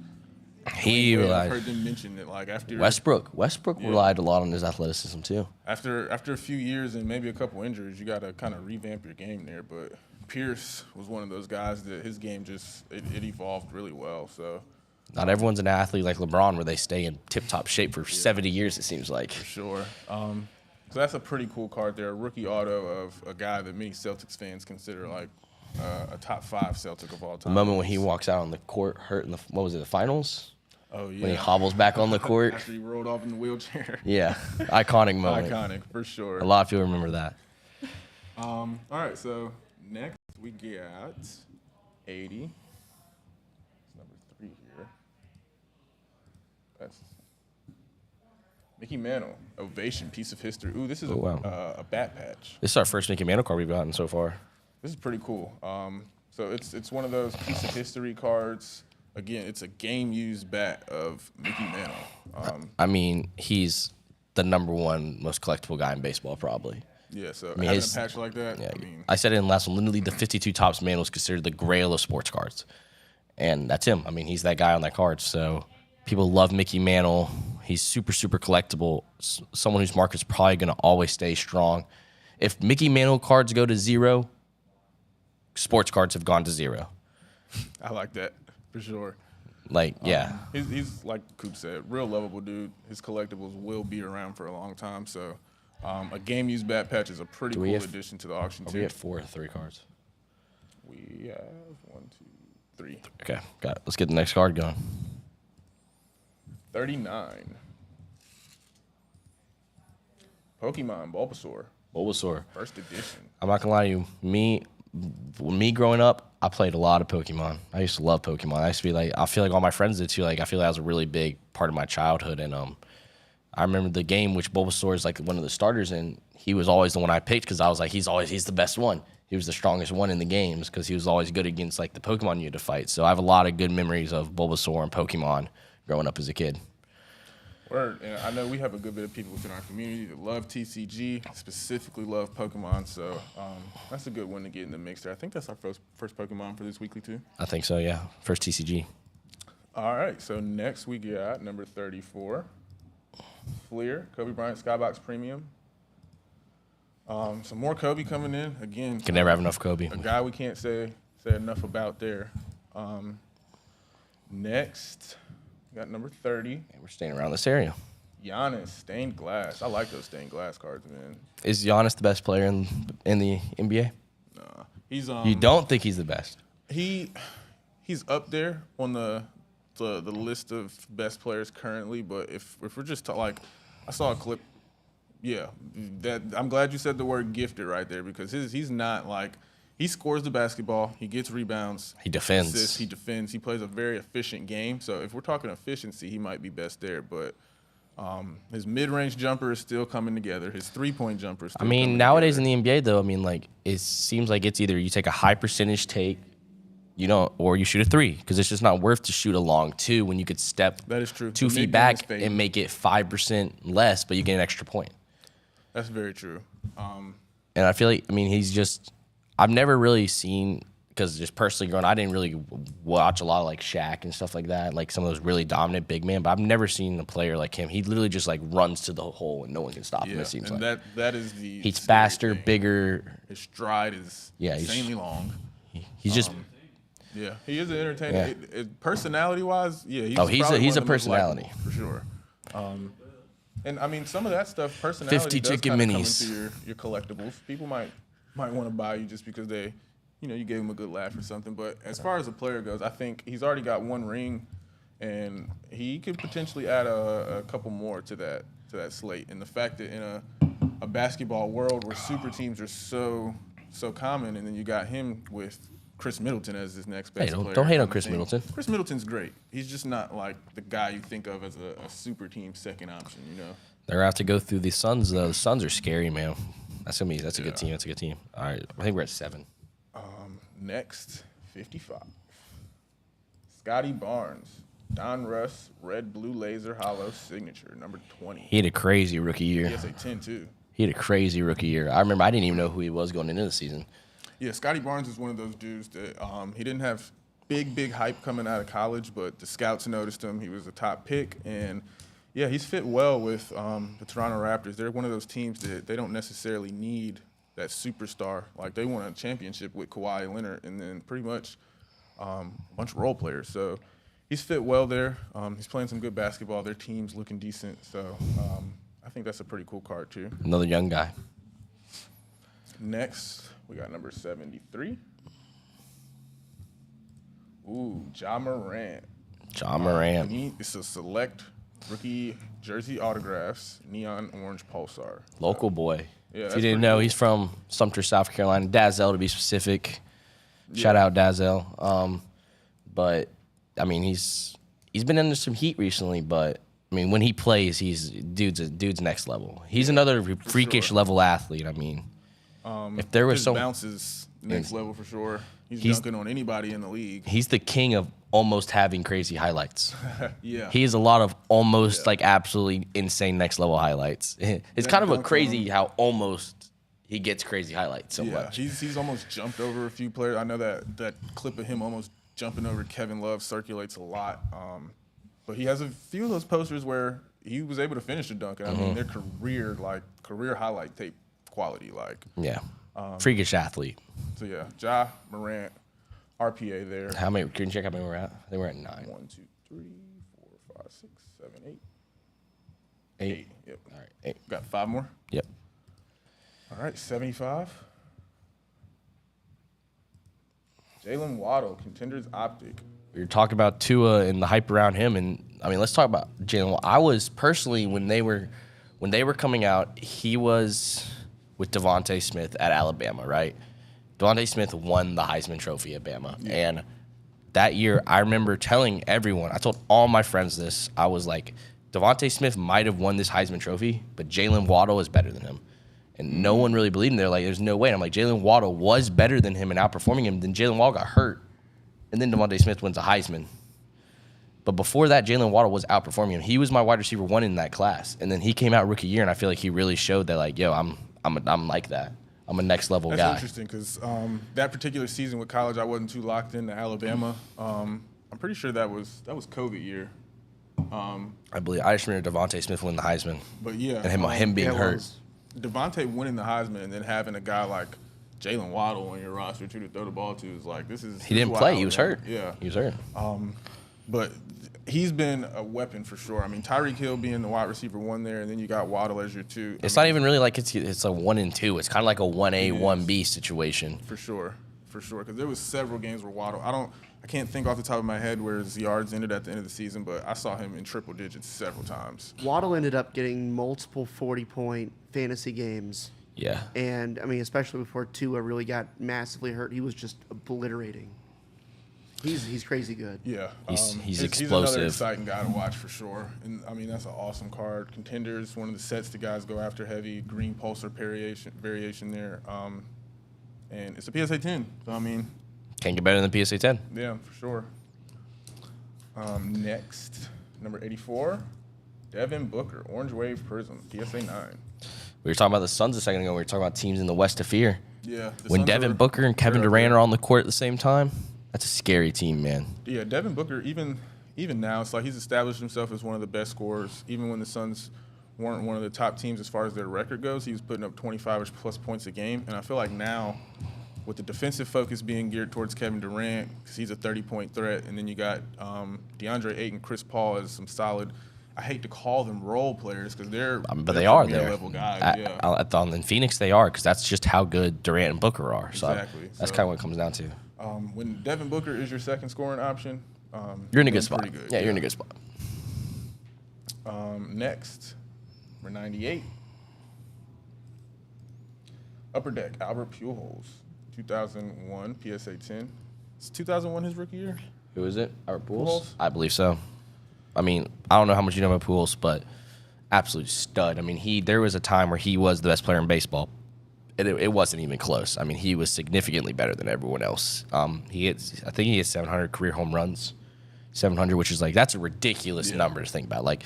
S1: I've
S2: heard them mention that, like after
S1: Westbrook relied a lot on his athleticism too.
S2: After a few years and maybe a couple injuries, you got to kind of revamp your game there. But Pierce was one of those guys that his game just it evolved really well. So
S1: not everyone's an athlete like LeBron where they stay in tip-top shape for 70 years, it seems like.
S2: For sure. So that's a pretty cool card there. A rookie auto of a guy that many Celtics fans consider like a top 5 Celtic of all time.
S1: The moment when he walks out on the court hurt in the finals?
S2: Oh, yeah.
S1: When he hobbles back on the court.
S2: After he rolled off in the wheelchair.
S1: Yeah, iconic moment.
S2: Iconic, for sure.
S1: A lot of people remember that.
S2: All right, so next we got 80. It's number 3 here. That's Mickey Mantle, Ovation, piece of history. Ooh, this is a bat patch.
S1: This is our first Mickey Mantle card we've gotten so far.
S2: This is pretty cool. So it's one of those piece of history cards. Again, it's a game-used bat of Mickey Mantle.
S1: I mean, he's the #1 most collectible guy in baseball, probably.
S2: Yeah, so
S1: mean,
S2: having a patch like that,
S1: Yeah,
S2: I mean,
S1: I said it in the last one. Literally, the 52 Topps Mantle is considered the grail of sports cards, and that's him. I mean, he's that guy on that card. So people love Mickey Mantle. He's super, super collectible. Someone whose market's probably going to always stay strong. If Mickey Mantle cards go to 0, sports cards have gone to 0.
S2: I like that for sure.
S1: Like, yeah.
S2: He's like Coop said, real lovable dude. His collectibles will be around for a long time. So a game-used bat patch is a pretty cool addition to the auction, too.
S1: We have 4 or 3 cards.
S2: We have 1, 2, 3.
S1: Okay, got it. Let's get the next card going.
S2: 39. Pokemon Bulbasaur.
S1: Bulbasaur.
S2: First edition.
S1: I'm not gonna lie to you. Me growing up, I played a lot of Pokemon. I used to love Pokemon. I used to be like, I feel like all my friends did too. Like, I feel like that was a really big part of my childhood. And I remember the game which Bulbasaur is like one of the starters in. He was always the one I picked because I was like, he's the best one. He was the strongest one in the games because he was always good against like the Pokemon you had to fight. So I have a lot of good memories of Bulbasaur and Pokemon growing up as a kid.
S2: Word. And I know we have a good bit of people within our community that love TCG, specifically love Pokemon. So that's a good one to get in the mix there. I think that's our first Pokemon for this weekly, too.
S1: I think so, yeah. First TCG.
S2: All right. So next we got number 34. Fleer, Kobe Bryant Skybox Premium. Some more Kobe coming in. Again,
S1: Can never have enough Kobe.
S2: A guy we can't say enough about there. Next, we got number 30.
S1: And we're staying around this area.
S2: Giannis, stained glass. I like those stained glass cards, man.
S1: Is Giannis the best player in the NBA?
S2: Nah. He's
S1: You don't think he's the best?
S2: he's up there on the list of best players currently, but if we're just like, I saw a clip. Yeah, that I'm glad you said the word gifted right there because he's not like he scores the basketball, he gets rebounds,
S1: He defends.
S2: assists, he defends, he plays a very efficient game. So if we're talking efficiency, he might be best there, but his mid-range jumper is still coming together. His three-point jumper is still coming
S1: nowadays
S2: together.
S1: in the NBA though, I mean, like it seems like it's either you take a high percentage take, or you shoot a 3 because it's just not worth to shoot a long 2 when you could step
S2: That is true.
S1: 2
S2: The
S1: feet
S2: mid-game
S1: back
S2: is fading.
S1: and make it 5% less, but you get an extra point.
S2: That's very true.
S1: And I feel like, I've never really seen, because just personally growing, I didn't really watch a lot of like Shaq and stuff like that, like some of those really dominant big men, but I've never seen a player like him. He literally just like runs to the hole and no one can stop him,
S2: Yeah,
S1: it seems
S2: and
S1: like.
S2: that is the
S1: He's
S2: scary
S1: faster,
S2: thing.
S1: bigger.
S2: His stride is insanely long.
S1: He's just,
S2: Yeah, he is an entertainer.
S1: Yeah.
S2: Personality-wise, yeah, he's
S1: he's
S2: probably
S1: a
S2: one of the most
S1: personality.
S2: likable, for sure. And I mean, some of that stuff, personality
S1: 50
S2: does
S1: chicken
S2: kind of come
S1: minis.
S2: into your collectibles. People might might want to buy you just because they, you gave him a good laugh or something. But as far as a player goes, I think he's already got one ring, and he could potentially add a couple more to that slate. And the fact that in a basketball world where super teams are so common, and then you got him with Chris Middleton as his next best player.
S1: Don't hate on Chris Middleton.
S2: Chris Middleton's great. He's just not like the guy you think of as a super team second option,
S1: They're going to have to go through the Suns, though. The Suns are scary, man. That's a good team. That's a good team. All right, I think we're at 7.
S2: Next, 55. Scotty Barnes, Don Russ, red, blue, laser, hollow, signature, number 20.
S1: He had a crazy rookie year.
S2: He has a 10, too.
S1: He had a crazy rookie year. I remember I didn't even know who he was going into the season.
S2: Yeah, Scotty Barnes is one of those dudes that he didn't have big hype coming out of college, but the scouts noticed him. He was a top pick, and yeah, he's fit well with the Toronto Raptors. They're one of those teams that they don't necessarily need that superstar. Like, they won a championship with Kawhi Leonard and then pretty much a bunch of role players. So he's fit well there. He's playing some good basketball. Their team's looking decent. So I think that's a pretty cool card, too.
S1: Another young guy.
S2: Next, we got number 73. Ooh, Ja Morant.
S1: Ja Morant.
S2: It's a select rookie jersey autographs, neon orange pulsar.
S1: Local boy.
S2: Yeah,
S1: if you didn't know, he's from Sumter, South Carolina. Dazzell, to be specific. Shout out Dazzell. But, I mean, he's been under some heat recently, but, I mean, when he plays, dude's next level. He's another freakish level athlete, I mean. If there was
S2: his bounces next level for sure. He's dunking on anybody in the league.
S1: He's the king of almost having crazy highlights.
S2: Yeah.
S1: He has a lot of almost like absolutely insane next level highlights. It's kind of a crazy how almost he gets crazy highlights so much.
S2: He's almost jumped over a few players. I know that clip of him almost jumping over Kevin Love circulates a lot. But he has a few of those posters where he was able to finish a dunk. I mean, they're career highlight tape quality.
S1: Yeah. Freakish athlete.
S2: So, yeah, Ja Morant, RPA there.
S1: How many? Can you check how many we're at? I think we're at 9.
S2: 1, 2, 3, 4, 5, 6, 7, 8.
S1: 8.
S2: Yep.
S1: All right, 8.
S2: Got 5 more?
S1: Yep.
S2: All right, 75. Jalen Waddle, Contenders Optic.
S1: We were talking about Tua and the hype around him, and I mean, let's talk about Jalen. I was personally when they were coming out, he was with Devontae Smith at Alabama, right? Devontae Smith won the Heisman Trophy at Bama, and that year I remember telling everyone. I told all my friends this. I was like, Devontae Smith might have won this Heisman Trophy, but Jalen Waddle is better than him. And no one really believed him. They're like, there's no way. And I'm like, Jalen Waddle was better than him and outperforming him. Then Jalen Waddle got hurt. And then Devontae Smith wins a Heisman. But before that, Jalen Waddle was outperforming him. He was my wide receiver 1 in that class. And then he came out rookie year, and I feel like he really showed that, like, yo, I'm like that. I'm a next level guy.
S2: That's interesting because that particular season with college, I wasn't too locked into Alabama. I'm pretty sure that was COVID year.
S1: I just remember Devontae Smith winning the Heisman.
S2: But yeah,
S1: and him being hurt.
S2: Devontae winning the Heisman and then having a guy like Jalen Waddle on your roster to throw the ball to is like
S1: He didn't play. He was hurt.
S2: Yeah,
S1: he was hurt.
S2: But he's been a weapon for sure. I mean, Tyreek Hill being the wide receiver 1 there, and then you got Waddle as your 2.
S1: It's not even really like it's a 1 and 2. It's kind of like a 1A, 1B situation.
S2: For sure. Because there was several games where Waddle, I can't think off the top of my head where his yards ended at the end of the season, but I saw him in triple digits several times.
S3: Waddle ended up getting multiple 40-point fantasy games.
S1: Yeah.
S3: And, I mean, especially before Tua really got massively hurt, he was just obliterating. He's crazy good.
S2: Yeah.
S1: He's explosive.
S2: He's another exciting guy to watch for sure. And, I mean, that's an awesome card. Contenders, one of the sets the guys go after heavy. Green pulsar variation there. And it's a PSA 10. So, I mean.
S1: Can't get better than the PSA 10.
S2: Yeah, for sure. Next, number 84, Devin Booker, Orange Wave Prism, PSA 9.
S1: We were talking about the Suns a second ago. We were talking about teams in the West to fear.
S2: Yeah.
S1: When Devin Booker and Kevin Durant are on the court at the same time, that's a scary team, man.
S2: Yeah, Devin Booker, even now, it's like he's established himself as one of the best scorers. Even when the Suns weren't one of the top teams as far as their record goes, he was putting up 25 plus points a game. And I feel like now, with the defensive focus being geared towards Kevin Durant, because he's a 30-point threat, and then you got DeAndre Ayton, Chris Paul as some solid I hate to call them role players because
S1: but
S2: they're
S1: they are
S2: premier
S1: there.
S2: level guys.
S1: In Phoenix, they are because that's just how good Durant and Booker are. So
S2: Exactly.
S1: that's kind of what it comes down to.
S2: When Devin Booker is your second scoring option,
S1: You're in a good spot.
S2: Pretty good.
S1: Yeah, you're in a good spot.
S2: Next, number 98. Upper Deck, Albert Pujols, 2001 PSA 10. Is 2001 his rookie year?
S1: Who is it? Our
S2: Pujols?
S1: I believe so. I mean, I don't know how much you know about Pujols, but absolute stud. I mean, there was a time where he was the best player in baseball. It wasn't even close. I mean, he was significantly better than everyone else. I think he hit 700 career home runs, 700, which is like that's a ridiculous number to think about. Like,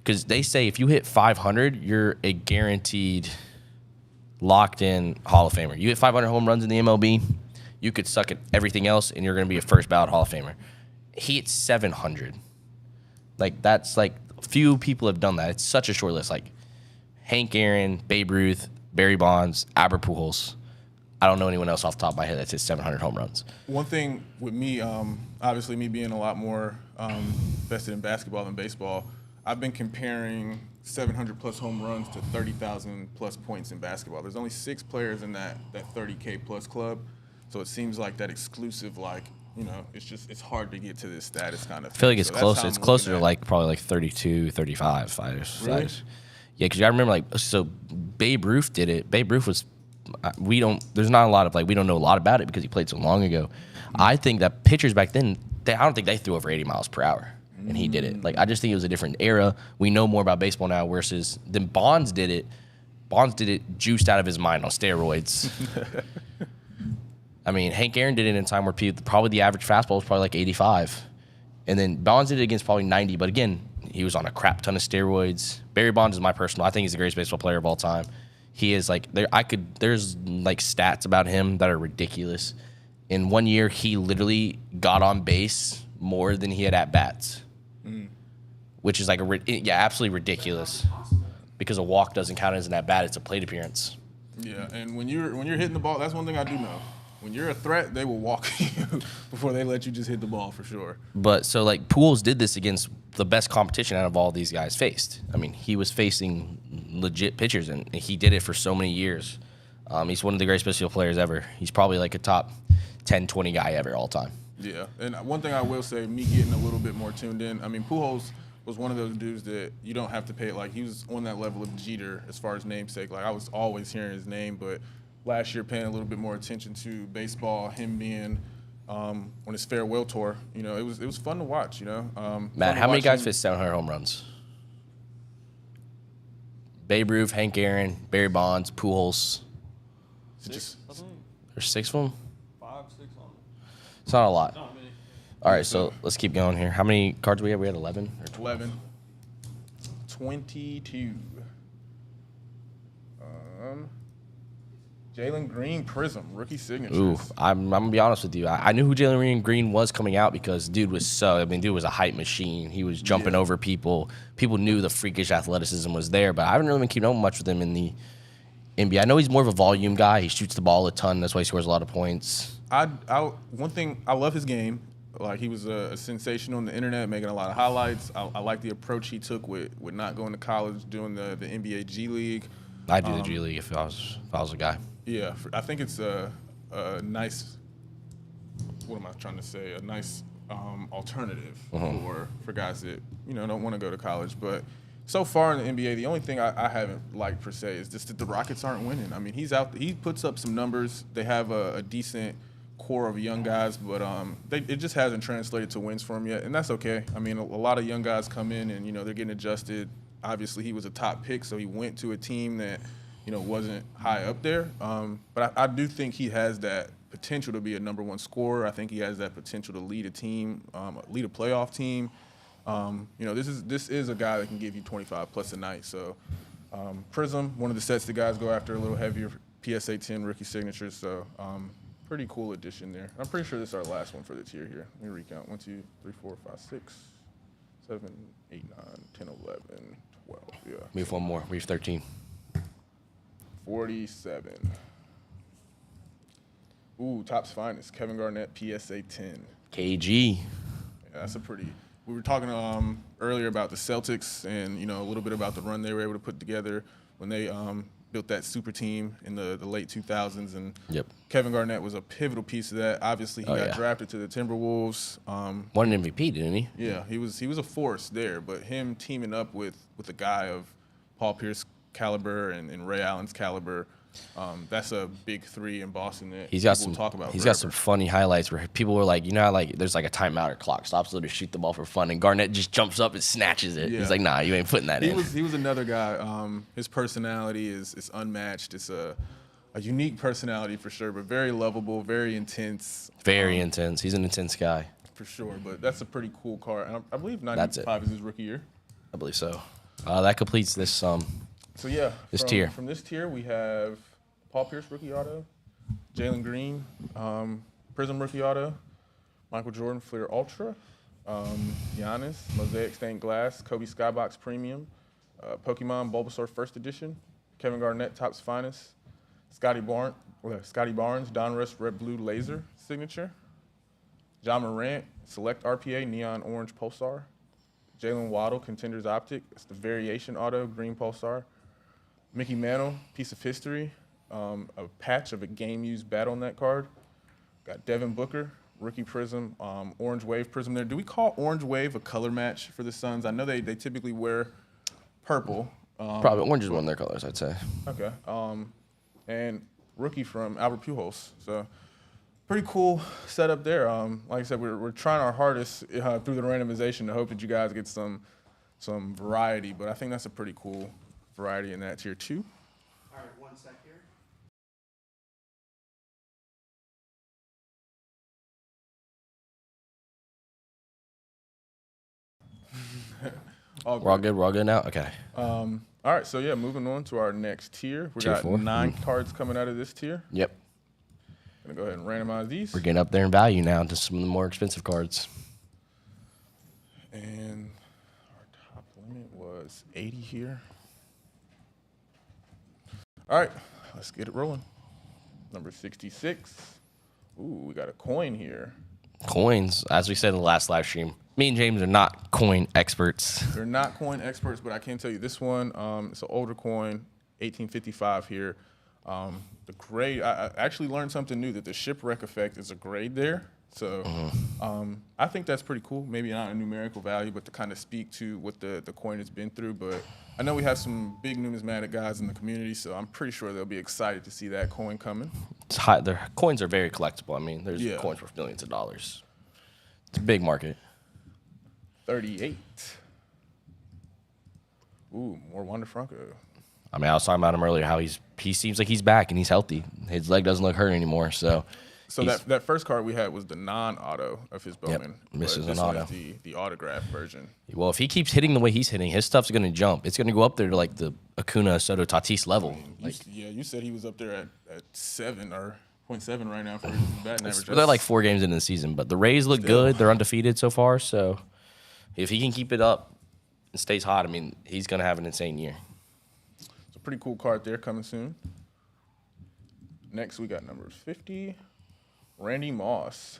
S1: because they say if you hit 500, you're a guaranteed, locked in Hall of Famer. You hit 500 home runs in the MLB, you could suck at everything else, and you're going to be a first ballot Hall of Famer. He hit 700. Like that's like few people have done that. It's such a short list. Like Hank Aaron, Babe Ruth, Barry Bonds, Albert Pujols. I don't know anyone else off the top of my head that's hit 700 home runs.
S2: One thing with me, obviously me being a lot more vested in basketball than baseball, I've been comparing 700 plus home runs to 30,000 plus points in basketball. There's only 6 players in that 30K plus club, so it seems like that exclusive, like, you know, it's hard to get to this status kind of thing.
S1: I feel like it's
S2: so
S1: close. It's closer to like probably like 32, 35.
S2: Really?
S1: Yeah, because I remember like so Babe Ruth did it. Babe Ruth was there's not a lot of like we don't know a lot about it because he played so long ago. I think that pitchers back then I don't think they threw over 80 miles per hour, and he did it. Like I just think it was a different era. We know more about baseball now versus then Bonds did it. Bonds did it juiced out of his mind on steroids. I mean, Hank Aaron did it in a time where probably the average fastball was probably like 85. And then Bonds did it against probably 90. But again, he was on a crap ton of steroids. Barry Bonds is my personal. I think he's the greatest baseball player of all time. He is like, there's like stats about him that are ridiculous. In 1 year, he literally got on base more than he had at bats, which is like absolutely ridiculous because a walk doesn't count as an at bat. It's a plate appearance.
S2: Yeah, and when you're hitting the ball, that's one thing I do know. When you're a threat, they will walk you before they let you just hit the ball for sure.
S1: But so like Pujols did this against the best competition out of all these guys faced. I mean, he was facing legit pitchers, and he did it for so many years. He's one of the greatest baseball players ever. He's probably like a top 10, 20 guy ever all time.
S2: Yeah, and one thing I will say, me getting a little bit more tuned in, I mean, Pujols was one of those dudes that you don't have to pay. Like, he was on that level of Jeter as far as namesake. Like, I was always hearing his name, but last year paying a little bit more attention to baseball, him being on his farewell tour, you know, it was fun to watch, you know.
S1: Matt, how many guys fit 700 home runs? Babe Ruth, Hank Aaron, Barry Bonds, Pujols.
S2: Just,
S1: There's 6 of them?
S4: 5, 6 on it.
S1: It's not a lot.
S4: Not many.
S1: All right, so let's keep going here. How many cards we had? We had 11 or 12?
S2: 11. 22. Jalen Green Prism, rookie signatures.
S1: Ooh, I'm gonna be honest with you. I knew who Jalen Green was coming out because dude was a hype machine. He was jumping over people. People knew the freakish athleticism was there, but I haven't really been keeping up much with him in the NBA. I know he's more of a volume guy. He shoots the ball a ton. That's why he scores a lot of points.
S2: One thing, I love his game. Like, he was a sensation on the internet, making a lot of highlights. I like the approach he took with not going to college, doing the NBA G League.
S1: I'd do the G League if I was a guy.
S2: Yeah, I think it's a nice. What am I trying to say? A nice alternative for guys that don't want to go to college. But so far in the NBA, the only thing I haven't liked per se is just that the Rockets aren't winning. I mean, he puts up some numbers. They have a decent core of young guys, but it just hasn't translated to wins for him yet, and that's okay. I mean, a lot of young guys come in and they're getting adjusted. Obviously, he was a top pick, so he went to a team that wasn't high up there. But I do think he has that potential to be a number 1 scorer. I think he has that potential to lead a team, lead a playoff team. This is a guy that can give you 25 plus a night. So Prism, one of the sets the guys go after, a little heavier PSA 10 rookie signatures. So pretty cool addition there. I'm pretty sure this is our last one for the tier here. Let me recount. 1, 2, 3, 4, 5, 6, 7, 8, 9, 10, 11, 12. Yeah.
S1: We have one more. We have 13.
S2: 47. Ooh, Topps Finest, Kevin Garnett, PSA 10.
S1: KG.
S2: Yeah, that's a pretty we were talking earlier about the Celtics and, a little bit about the run they were able to put together when they built that super team in the late 2000s. And
S1: Yep.
S2: Kevin Garnett was a pivotal piece of that. Obviously, he got
S1: yeah.
S2: drafted to the Timberwolves.
S1: Won an MVP, didn't he?
S2: Yeah, he was a force there. But him teaming up with a guy of Paul Pierce caliber and Ray Allen's caliber, that's a big three in Boston that
S1: He's got
S2: people
S1: some.
S2: talk about.
S1: He's
S2: forever.
S1: got some funny highlights where people were like, how like there's like a timeout or clock stops, so to shoot the ball for fun, and Garnett just jumps up and snatches it.
S2: Yeah.
S1: He's like, nah, you ain't putting that in.
S2: He was another guy. His personality is unmatched. It's a unique personality for sure, but very lovable, very intense.
S1: Very intense. He's an intense guy.
S2: For sure, but that's a pretty cool card. And I believe
S1: That's
S2: 95 is his rookie year.
S1: I believe so. That completes this
S2: So yeah,
S1: This tier.
S2: From this tier, we have Paul Pierce rookie auto, Jalen Green Prism rookie auto, Michael Jordan Fleer Ultra, Giannis Mosaic Stained Glass, Kobe Skybox Premium, Pokemon Bulbasaur First Edition, Kevin Garnett Topps Finest, Scotty Barnes Donruss Red Blue Laser Signature, John Morant Select RPA Neon Orange Pulsar, Jalen Waddle Contenders Optic, it's the Variation Auto Green Pulsar, Mickey Mantle Piece of History, a patch of a game-used BattleNet card. Got Devin Booker, Rookie Prism, Orange Wave Prism there. Do we call Orange Wave a color match for the Suns? I know they typically wear purple.
S1: probably orange is one of their colors, I'd say.
S2: Okay. And Rookie from Albert Pujols. So pretty cool setup there. Like I said, we're trying our hardest through the randomization to hope that you guys get some variety, but I think that's a pretty cool variety in that tier 2.
S3: All right, one sec here.
S1: We're all good. We're all good now. Okay.
S2: All right, so yeah, moving on to our next tier. We
S1: Tier
S2: got
S1: 4.
S2: 9 cards coming out of this tier.
S1: Yep.
S2: Gonna go ahead and randomize these.
S1: We're getting up there in value now to some of the more expensive cards.
S2: And our top limit was 80 here. All right, let's get it rolling. Number 66. Ooh, we got a coin here.
S1: Coins, as we said in the last live stream, me and James are not coin experts.
S2: They're not coin experts, but I can tell you this one, it's an older coin, 1855 here. The grade, I actually learned something new, that the shipwreck effect is a grade there. So I think that's pretty cool. Maybe not a numerical value, but to kind of speak to what the coin has been through. But I know we have some big numismatic guys in the community, so I'm pretty sure they'll be excited to see that coin coming.
S1: It's high, their coins are very collectible. I mean, there's
S2: Yeah.
S1: coins worth millions of dollars. It's a big market.
S2: 38. Ooh, more Wander Franco.
S1: I mean, I was talking about him earlier, how he seems like he's back and he's healthy. His leg doesn't look hurt anymore. So
S2: that first card we had was the non-auto of his Bowman.
S1: this is
S2: this
S1: an
S2: one
S1: auto.
S2: is the autograph version.
S1: Well, if he keeps hitting the way he's hitting, his stuff's going to jump. It's going to go up there to like the Acuna, Soto, Tatis level.
S2: You said he was up there at 7 or 0.7 right now for his batting average.
S1: They're like 4 games into the season, but the Rays look good. They're undefeated so far. So if he can keep it up and stays hot, I mean, he's going to have an insane year.
S2: It's a pretty cool card there coming soon. Next, we got number 50, Randy Moss.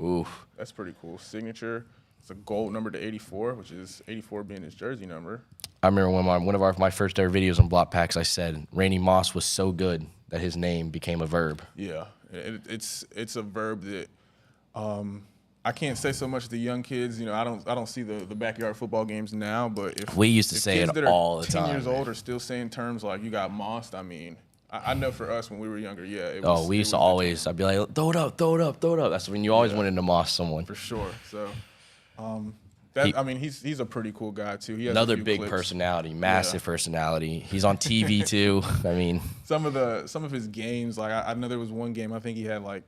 S1: Oof.
S2: That's pretty cool. Signature. It's a gold number to 84, which is 84 being his jersey number.
S1: I remember when one of my first ever videos on Block Packs, I said Randy Moss was so good that his name became a verb.
S2: Yeah, it's a verb that I can't say so much to the young kids. I don't see the backyard football games now, but if
S1: We used to
S2: if
S1: say
S2: kids
S1: it
S2: that are
S1: all the
S2: 10
S1: time,
S2: years
S1: man.
S2: old are still saying terms like "you got mossed," I mean, I know for us when we were younger, yeah.
S1: We used to always, I'd be like, throw it up, throw it up, throw it up. That's when you always wanted to moss someone.
S2: for sure. So, he's a pretty cool guy too. He has a
S1: Another
S2: few
S1: big
S2: clips.
S1: personality, massive personality. He's on TV too. I mean,
S2: Some of his games, like I know there was one game I think he had like,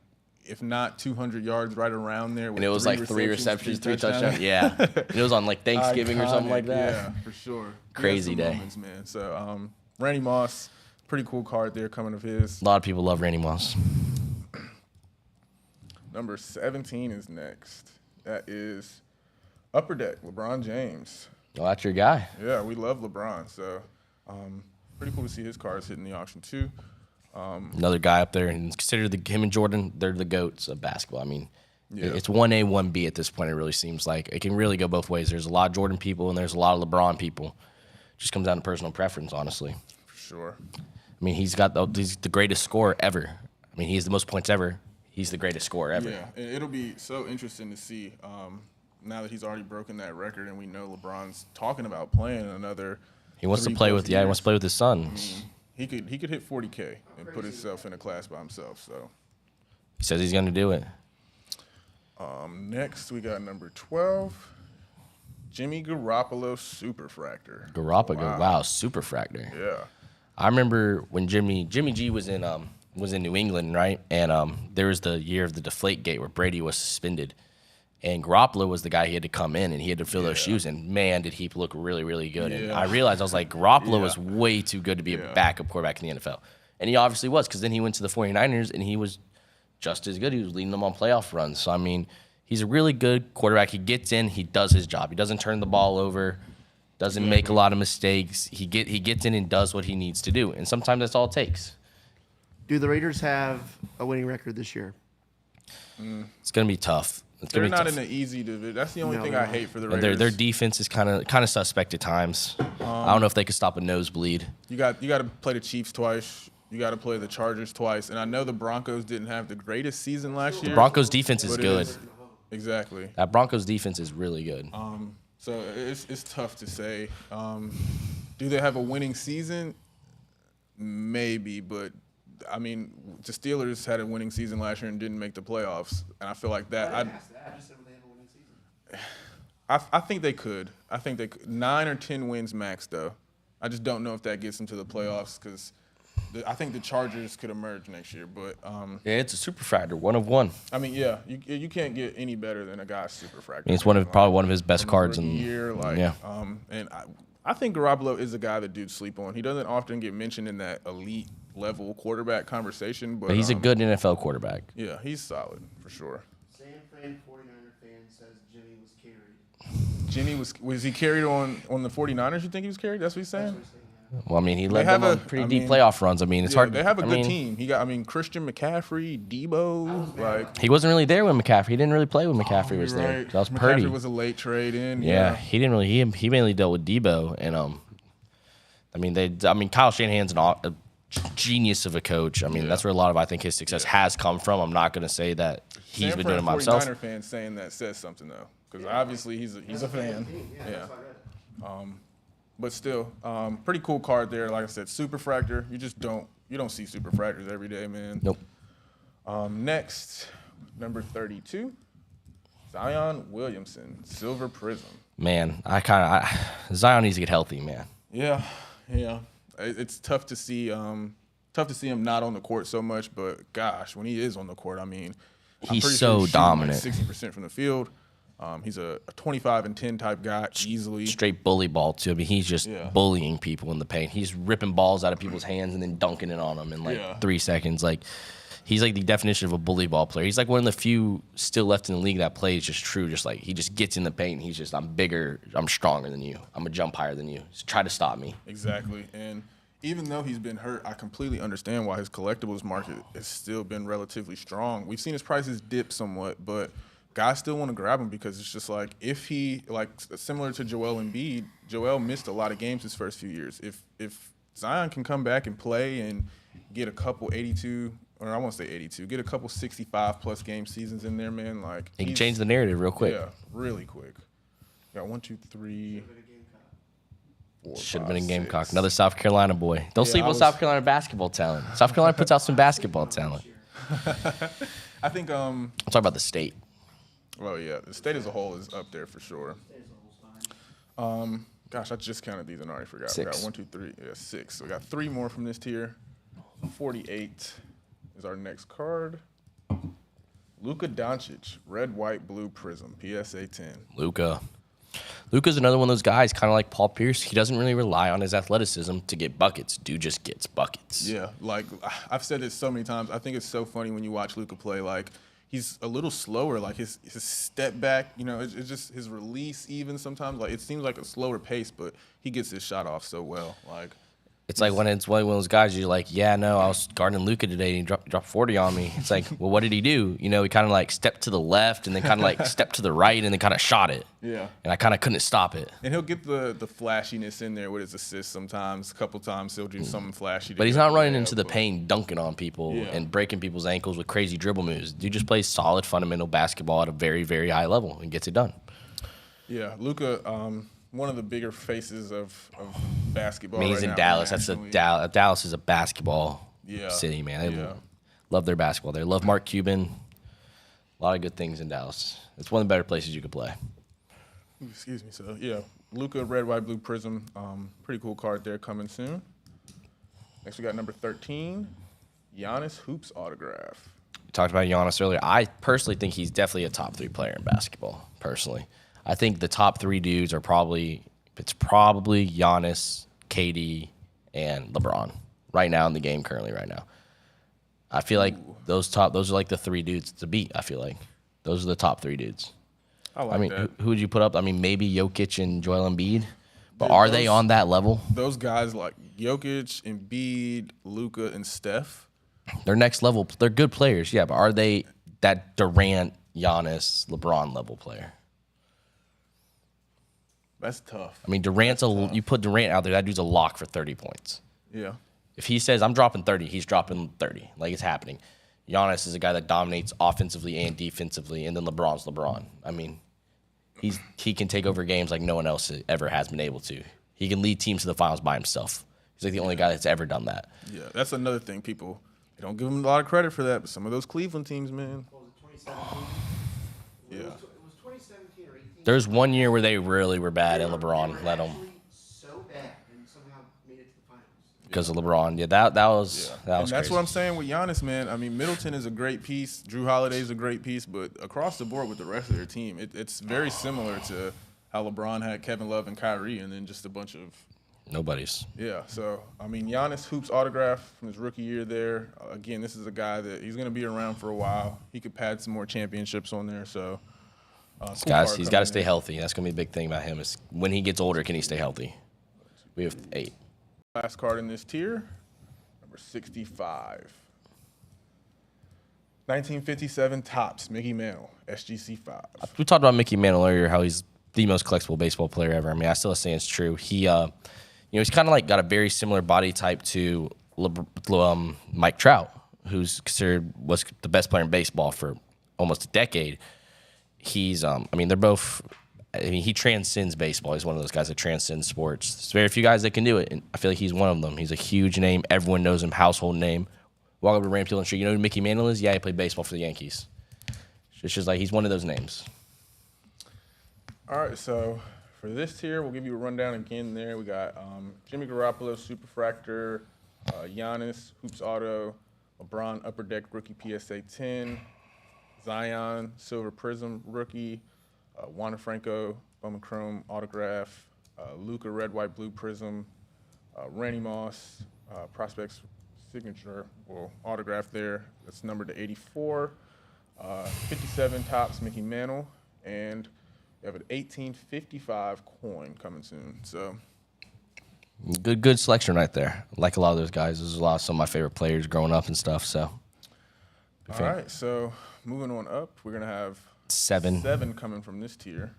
S2: if not 200 yards, right around there.
S1: and it was like 3 receptions, 3 touchdowns. Yeah. And it was on like Thanksgiving or something like
S2: Iconic,
S1: that.
S2: Yeah, for sure. He has
S1: Crazy
S2: some
S1: day.
S2: moments, man. So Randy Moss, pretty cool card there coming of his.
S1: A lot of people love Randy Moss.
S2: Number 17 is next. That is Upper Deck, LeBron James.
S1: Well, that's your guy.
S2: Yeah, we love LeBron. So pretty cool to see his cards hitting the auction too.
S1: Another guy up there, and consider him and Jordan, they're the GOATs of basketball. I mean,
S2: Yeah.
S1: It's 1A, 1B at this point. It really seems like it can really go both ways. There's a lot of Jordan people and there's a lot of LeBron people. Just comes down to personal preference, honestly.
S2: For sure.
S1: I mean, he's the greatest scorer ever. I mean, he has the most points ever. He's the greatest scorer ever.
S2: Yeah, and it'll be so interesting to see now that he's already broken that record, and we know LeBron's talking about playing another.
S1: He wants to play with he wants to play with his son.
S2: He could hit 40K and put himself in a class by himself. So
S1: He says he's going to do it.
S2: next we got number 12, Jimmy Garoppolo Superfractor.
S1: Garoppolo, wow, Superfractor.
S2: Yeah.
S1: I remember when Jimmy G was in New England, right? And there was the year of the Deflategate where Brady was suspended, and Garoppolo was the guy he had to come in and he had to fill those shoes. And man, did he look really, really good! And I realized I was like, Garoppolo was way too good to be a backup quarterback in the NFL, and he obviously was because then he went to the 49ers and he was just as good. He was leading them on playoff runs. So I mean, he's a really good quarterback. He gets in, he does his job. He doesn't turn the ball over. Doesn't make a lot of mistakes. He gets in and does what he needs to do, and sometimes that's all it takes.
S3: Do the Raiders have a winning record this year?
S1: It's gonna be tough.
S2: They're not in the easy division. That's the only thing I hate for the Raiders.
S1: Their defense is kind of suspect at times. I don't know if they could stop a nosebleed.
S2: You got to play the Chiefs twice. You got to play the Chargers twice. And I know the Broncos didn't have the greatest season last year.
S1: The Broncos defense is good.
S2: Exactly.
S1: That Broncos defense is really good.
S2: So it's tough to say. Do they have a winning season? Maybe, but I mean, the Steelers had a winning season last year and didn't make the playoffs, and I feel like that. I just said they have a winning season. I think they could. I think they could. 9 or 10 wins max, though. I just don't know if that gets them to the playoffs because I think the Chargers could emerge next year. But
S1: yeah, it's a Superfractor, 1 of 1.
S2: I mean, yeah, you can't get any better than a guy's Superfractor.
S1: It's probably one of his best cards in
S2: the year. And I think Garoppolo is a guy that dudes sleep on. He doesn't often get mentioned in that elite level quarterback conversation, but
S1: he's a good NFL quarterback.
S2: Yeah, he's solid for sure.
S3: San Fran 49er fan says Jimmy was carried.
S2: Jimmy was he carried on the 49ers? You think he was carried? That's what he's saying?
S1: Well, I mean, he led them on pretty deep playoff runs. I mean, it's hard.
S2: They have a good team. Christian McCaffrey, Debo.
S1: He wasn't really there when McCaffrey. He didn't really play when McCaffrey was there. That was Purdy.
S2: McCaffrey was a late trade in.
S1: Yeah, he didn't really. He mainly dealt with Debo, and Kyle Shanahan's a genius of a coach. I mean, that's where a lot of I think his success has come from. I'm not going to say that he's been doing it by himself.
S2: 49er fan saying that says something though, because obviously he's a fan. Yeah. But still, pretty cool card there. Like I said, Superfractor. You don't see Superfractors every day, man.
S1: Nope.
S2: Next, number 32, Zion Williamson, Silver Prism.
S1: Man, Zion needs to get healthy, man.
S2: Yeah. It's tough to see him not on the court so much, but gosh, when he is on the court, I mean,
S1: he's so dominant.
S2: 60% from the field. He's a 25 and 10 type guy, easily.
S1: Straight bully ball too. I mean, he's just bullying people in the paint. He's ripping balls out of people's hands and then dunking it on them in 3 seconds. Like, he's like the definition of a bully ball player. He's like one of the few still left in the league that plays just true. Just like he just gets in the paint and he's just, I'm bigger, I'm stronger than you. I'm gonna jump higher than you. So try to stop me.
S2: Exactly. And even though he's been hurt, I completely understand why his collectibles market has still been relatively strong. We've seen his prices dip somewhat, but guys still want to grab him because it's just like if he, like similar to Joel Embiid, Joel missed a lot of games his first few years. If Zion can come back and play and get a couple 82, or I won't say 82, get a couple 65-plus game seasons in there, man, like
S1: he can change the narrative real quick.
S2: Yeah, really quick. Got 1, 2, 3.
S1: Should have been a Gamecock. Another South Carolina boy. Don't sleep on South Carolina basketball talent. South Carolina puts out some basketball talent.
S2: I think
S1: I'm talking about the state.
S2: Well, yeah, the state as a whole is up there for sure. Gosh, I just counted these and I already forgot.
S1: 6.
S2: We got 1, 2, 3. Yeah, 6. So we got 3 more from this tier. 48 is our next card. Luka Doncic, red, white, blue prism, PSA 10.
S1: Luka's another one of those guys, kind of like Paul Pierce. He doesn't really rely on his athleticism to get buckets. Dude just gets buckets.
S2: Yeah, like I've said this so many times. I think it's so funny when you watch Luka play. Like he's a little slower. Like his step back, it's just his release. Even sometimes, like it seems like a slower pace, but he gets his shot off so well. Like
S1: It's like when it's one of those guys you're like, yeah, no, I was guarding Luka today and he dropped 40 on me. It's like, well, what did he do? You know, he kind of like stepped to the left and then kind of like stepped to the right and then kind of shot it.
S2: Yeah.
S1: And I kind of couldn't stop it.
S2: And he'll get the flashiness in there with his assists sometimes. A couple times he'll do something flashy.
S1: But he's not running into the paint, dunking on people
S2: Yeah.
S1: and breaking people's ankles with crazy dribble moves. Dude just plays solid, fundamental basketball at a very, very high level and gets it done.
S2: Yeah, Luka, one of the bigger faces of basketball.
S1: I mean, he's
S2: right
S1: in
S2: now
S1: Dallas. That's
S2: internationally.
S1: Dallas is a basketball
S2: Yeah.
S1: city, man. They
S2: Yeah.
S1: love their basketball. They love Mark Cuban. A lot of good things in Dallas. It's one of the better places you could play.
S2: Excuse me. So yeah, Luka, red, white, blue prism. Pretty cool card there coming soon. Next we got number 13, Giannis Hoops autograph.
S1: We talked about Giannis earlier. I personally think he's definitely a top 3 player in basketball. Personally, I think the top 3 dudes are probably Giannis, KD, and LeBron right now in the game currently. Right now, I feel like those are like the 3 dudes to beat. I feel like those are the top 3 dudes.
S2: I like
S1: I mean,
S2: that.
S1: who would you put up? I mean, maybe Jokic and Joel Embiid, but
S2: Dude,
S1: are they on that level?
S2: Those guys like Jokic, Embiid, Luka, and Steph.
S1: They're next level. They're good players, yeah, but are they that Durant, Giannis, LeBron level player?
S2: That's tough.
S1: I mean, you put Durant out there, that dude's a lock for 30 points.
S2: Yeah.
S1: If he says, I'm dropping 30, he's dropping 30. Like, it's happening. Giannis is a guy that dominates offensively and defensively, and then LeBron's LeBron. I mean, he can take over games like no one else ever has been able to. He can lead teams to the finals by himself. He's like the only guy that's ever done that.
S2: Yeah, that's another thing. People, they don't give him a lot of credit for that, but some of those Cleveland teams, man.
S3: What was it, 2017?
S2: Yeah.
S3: It was 2017 or 18.
S1: There's one year where they really were bad, and LeBron led them
S3: Actually so bad and somehow made it to the finals.
S1: because of LeBron. Yeah, that was
S2: And
S1: that's
S2: that's
S1: crazy.
S2: what I'm saying with Giannis, man. I mean, Middleton is a great piece. Drew Holiday's a great piece, but across the board with the rest of their team, it's very similar to how LeBron had Kevin Love and Kyrie, and then just a bunch of
S1: Nobody's.
S2: yeah. So I mean, Giannis Hoops autograph from his rookie year there. Again, this is a guy that he's going to be around for a while. He could pad some more championships on there. So cool
S1: Guys,
S2: card
S1: he's
S2: coming
S1: got to
S2: in.
S1: stay healthy. That's going to be a big thing about him is when he gets older, can he stay healthy? We have 8.
S2: Last card in this tier, number 65. 1957 Topps Mickey Mantle, SGC 5.
S1: We talked about Mickey Mantle earlier, how he's the most collectible baseball player ever. I mean, I still say it's true. He, he's kind of like got a very similar body type to Mike Trout, who's was the best player in baseball for almost a decade. He's, they're both. I mean, he transcends baseball. He's one of those guys that transcends sports. There's very few guys that can do it, and I feel like he's one of them. He's a huge name. Everyone knows him, household name. Walk up to Ramfield and Street. You know who Mickey Mantle is? Yeah, he played baseball for the Yankees. It's just like he's one of those names.
S2: All right, so for this tier, we'll give you a rundown again there. We got Jimmy Garoppolo, Superfractor, Giannis, Hoops Auto, LeBron, Upper Deck, Rookie PSA 10, Zion, Silver Prism, Rookie, Wander Franco, Bowman Chrome, Autograph, Luka, Red, White, Blue Prism, Randy Moss, Prospects Signature, autograph there. That's numbered to 84. 57 Topps Mickey Mantle, and we have an 1855 coin coming soon. So
S1: Good selection right there. I like a lot of those guys. There's some of my favorite players growing up and stuff. So,
S2: all right, so moving on up, we're gonna have
S1: 7
S2: coming from this tier.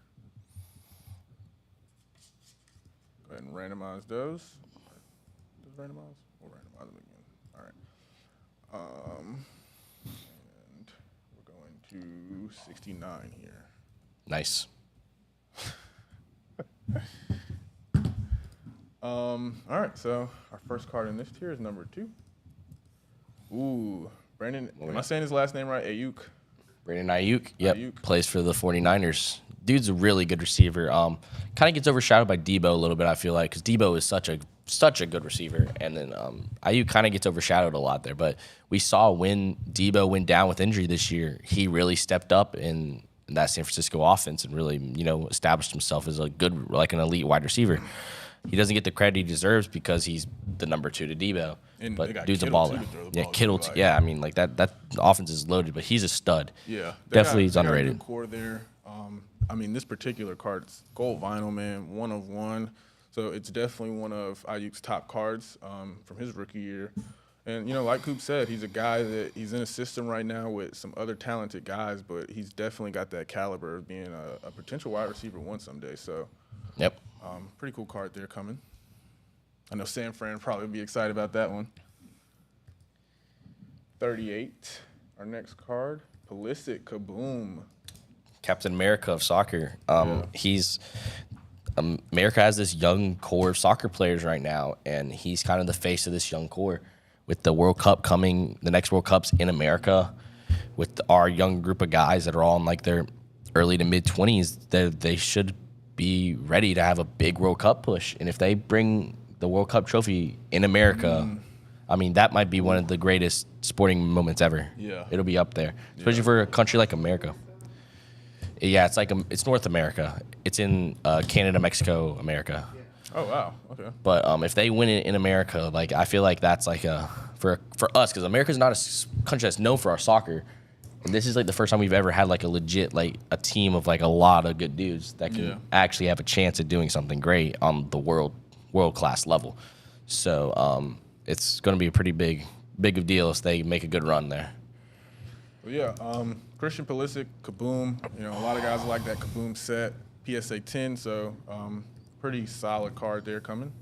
S2: Go ahead and randomize those. Does randomize? We'll randomize them again. All right. And we're going to 69 here.
S1: Nice.
S2: All right, so our first card in this tier is number 2. Ooh, Brandon, am I saying his last name right? Ayuk.
S1: Brandon Ayuk, yep,
S2: Ayuk.
S1: plays for the 49ers. Dude's a really good receiver. Kind of gets overshadowed by Debo a little bit, I feel like, because Debo is such a good receiver. And then Ayuk kind of gets overshadowed a lot there. But we saw when Debo went down with injury this year, he really stepped up in that San Francisco offense and really, established himself as an elite wide receiver. He doesn't get the credit he deserves because he's the number 2 to Debo.
S2: And they
S1: But
S2: got
S1: dude's a
S2: Kittle, too,
S1: baller.
S2: to throw the
S1: Yeah,
S2: ball to,
S1: Kittle.
S2: like-
S1: Yeah, I mean, like that the offense is loaded, but he's a stud.
S2: Yeah,
S1: Definitely he's
S2: they got a
S1: underrated.
S2: good core there. This particular card's gold vinyl, man, 1 of 1. So it's definitely one of Ayuk's top cards from his rookie year. And, you know, like Coop said, he's a guy that he's in a system right now with some other talented guys, but he's definitely got that caliber of being a potential wide receiver one someday. So,
S1: Yep.
S2: pretty cool card there coming. I know San Fran probably would be excited about that one. 38, our next card, Pulisic Kaboom.
S1: Captain America of soccer. America has this young core of soccer players right now, and he's kind of the face of this young core. With the World Cup coming, the next World Cup's in America, with our young group of guys that are all in like their early to mid 20s, they should be ready to have a big World Cup push. And if they bring the World Cup trophy in America, I mean, that might be one of the greatest sporting moments ever.
S2: Yeah.
S1: It'll be up there, especially for a country like America. Yeah, it's North America. It's in Canada, Mexico, America.
S2: Oh, wow. Okay.
S1: But if they win it in America, like I feel like that's like for us, because America's not a country that's known for our soccer. And this is like the first time we've ever had like a legit like a team of like a lot of good dudes that can actually have a chance at doing something great on the world class level. So it's going to be a pretty big of deal if they make a good run there.
S2: Well, yeah, Christian Pulisic, Kaboom. You know, a lot of guys like that Kaboom set, PSA 10. So pretty solid card there coming.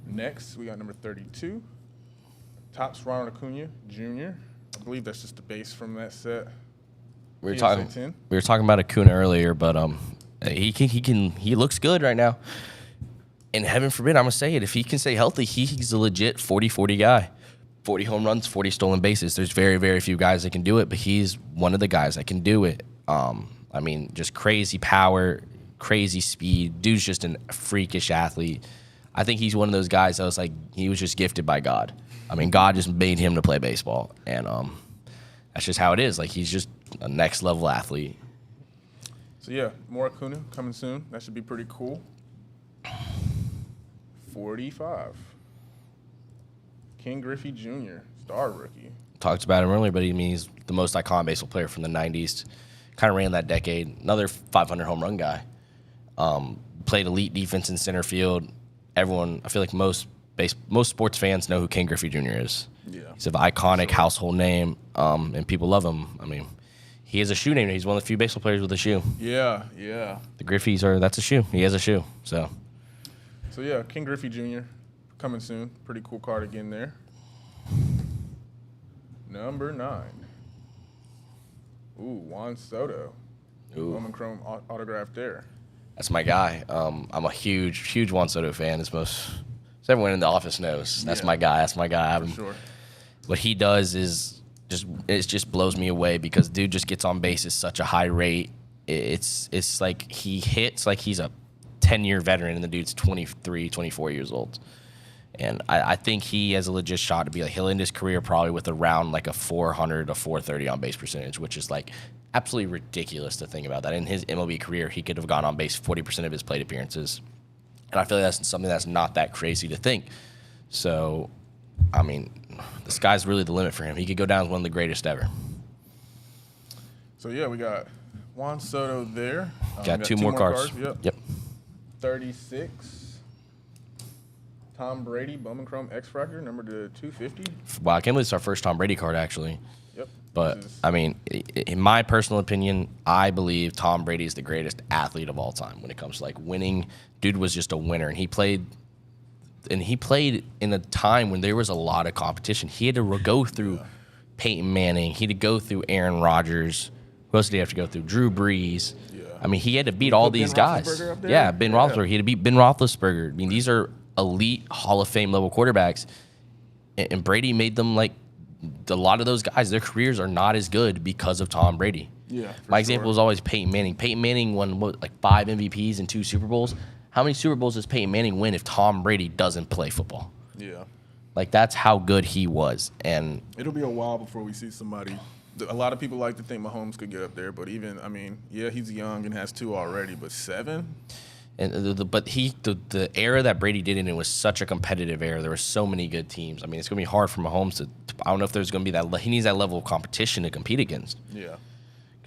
S2: Next, we got number 32, Topps Ronald Acuna Jr. I believe that's just the base from that set.
S1: We were
S2: PSA 10.
S1: talking about Acuna earlier, but he looks good right now. And heaven forbid, I'm gonna say it, if he can stay healthy, he's a legit 40-40 guy. 40 home runs, 40 stolen bases. There's very, very few guys that can do it, but he's one of the guys that can do it. I mean, just crazy power, crazy speed. Dude's just a freakish athlete. I think he's one of those guys that was like, he was just gifted by God. I mean, God just made him to play baseball. And that's just how it is. Like, he's just a next level athlete.
S2: So, yeah, more Acuna coming soon. That should be pretty cool. 45. Ken Griffey Jr., star rookie.
S1: Talked about him earlier, but he's the most iconic baseball player from the 90s. Kind of ran that decade. Another 500 home run guy. Played elite defense in center field. Everyone, I feel like most sports fans know who Ken Griffey Jr. is.
S2: Yeah.
S1: He's an iconic household name, and people love him. I mean, he has a shoe name. He's one of the few baseball players with a shoe.
S2: Yeah.
S1: The Griffeys that's a shoe. He has a shoe. So
S2: yeah, Ken Griffey Jr. coming soon. Pretty cool card again there. Number 9. Ooh, Juan Soto. Bowman Chrome autograph there.
S1: that's my guy. I'm a huge Juan Soto fan. As everyone in the office knows, that's my guy. That's my guy.
S2: For sure.
S1: What he does is just blows me away because dude just gets on base at such a high rate. It's like he hits like he's a 10-year veteran and the dude's 23, 24 years old. And I think he has a legit shot to be like, he'll end his career probably with around like a 400 to 430 on base percentage, which is like absolutely ridiculous to think about that. In his MLB career, he could have gone on base 40% of his plate appearances. And I feel like that's something that's not that crazy to think. So, I mean, the sky's really the limit for him. He could go down as one of the greatest ever.
S2: So, yeah, we got Juan Soto there.
S1: Got two more cards. Yep.
S2: 36. Tom Brady, Bowman Chrome X-Fractor, number to 250.
S1: Wow, I can't believe it's our first Tom Brady card, actually.
S2: Yep.
S1: But, I mean, in my personal opinion, I believe Tom Brady is the greatest athlete of all time when it comes to, like, winning. Dude was just a winner, and he played in a time when there was a lot of competition. He had to go through Peyton Manning. He had to go through Aaron Rodgers. Who else did he have to go through? Drew Brees. Yeah. I mean, he had to beat all these guys. Yeah, Ben Roethlisberger. He had to beat Ben Roethlisberger. I mean, these are elite Hall of Fame level quarterbacks, and Brady made them like a lot of those guys. Their careers are not as good because of Tom Brady.
S2: Yeah,
S1: my example is always Peyton Manning. Peyton Manning won like 5 MVPs and 2 Super Bowls. How many Super Bowls does Peyton Manning win if Tom Brady doesn't play football?
S2: Yeah,
S1: like that's how good he was. And
S2: it'll be a while before we see somebody. A lot of people like to think Mahomes could get up there, but even he's young and has 2 already, but 7.
S1: And the era that Brady did in it was such a competitive era. There were so many good teams. I mean, it's going to be hard for Mahomes to I don't know if there's going to be that. He needs that level of competition to compete against.
S2: Yeah.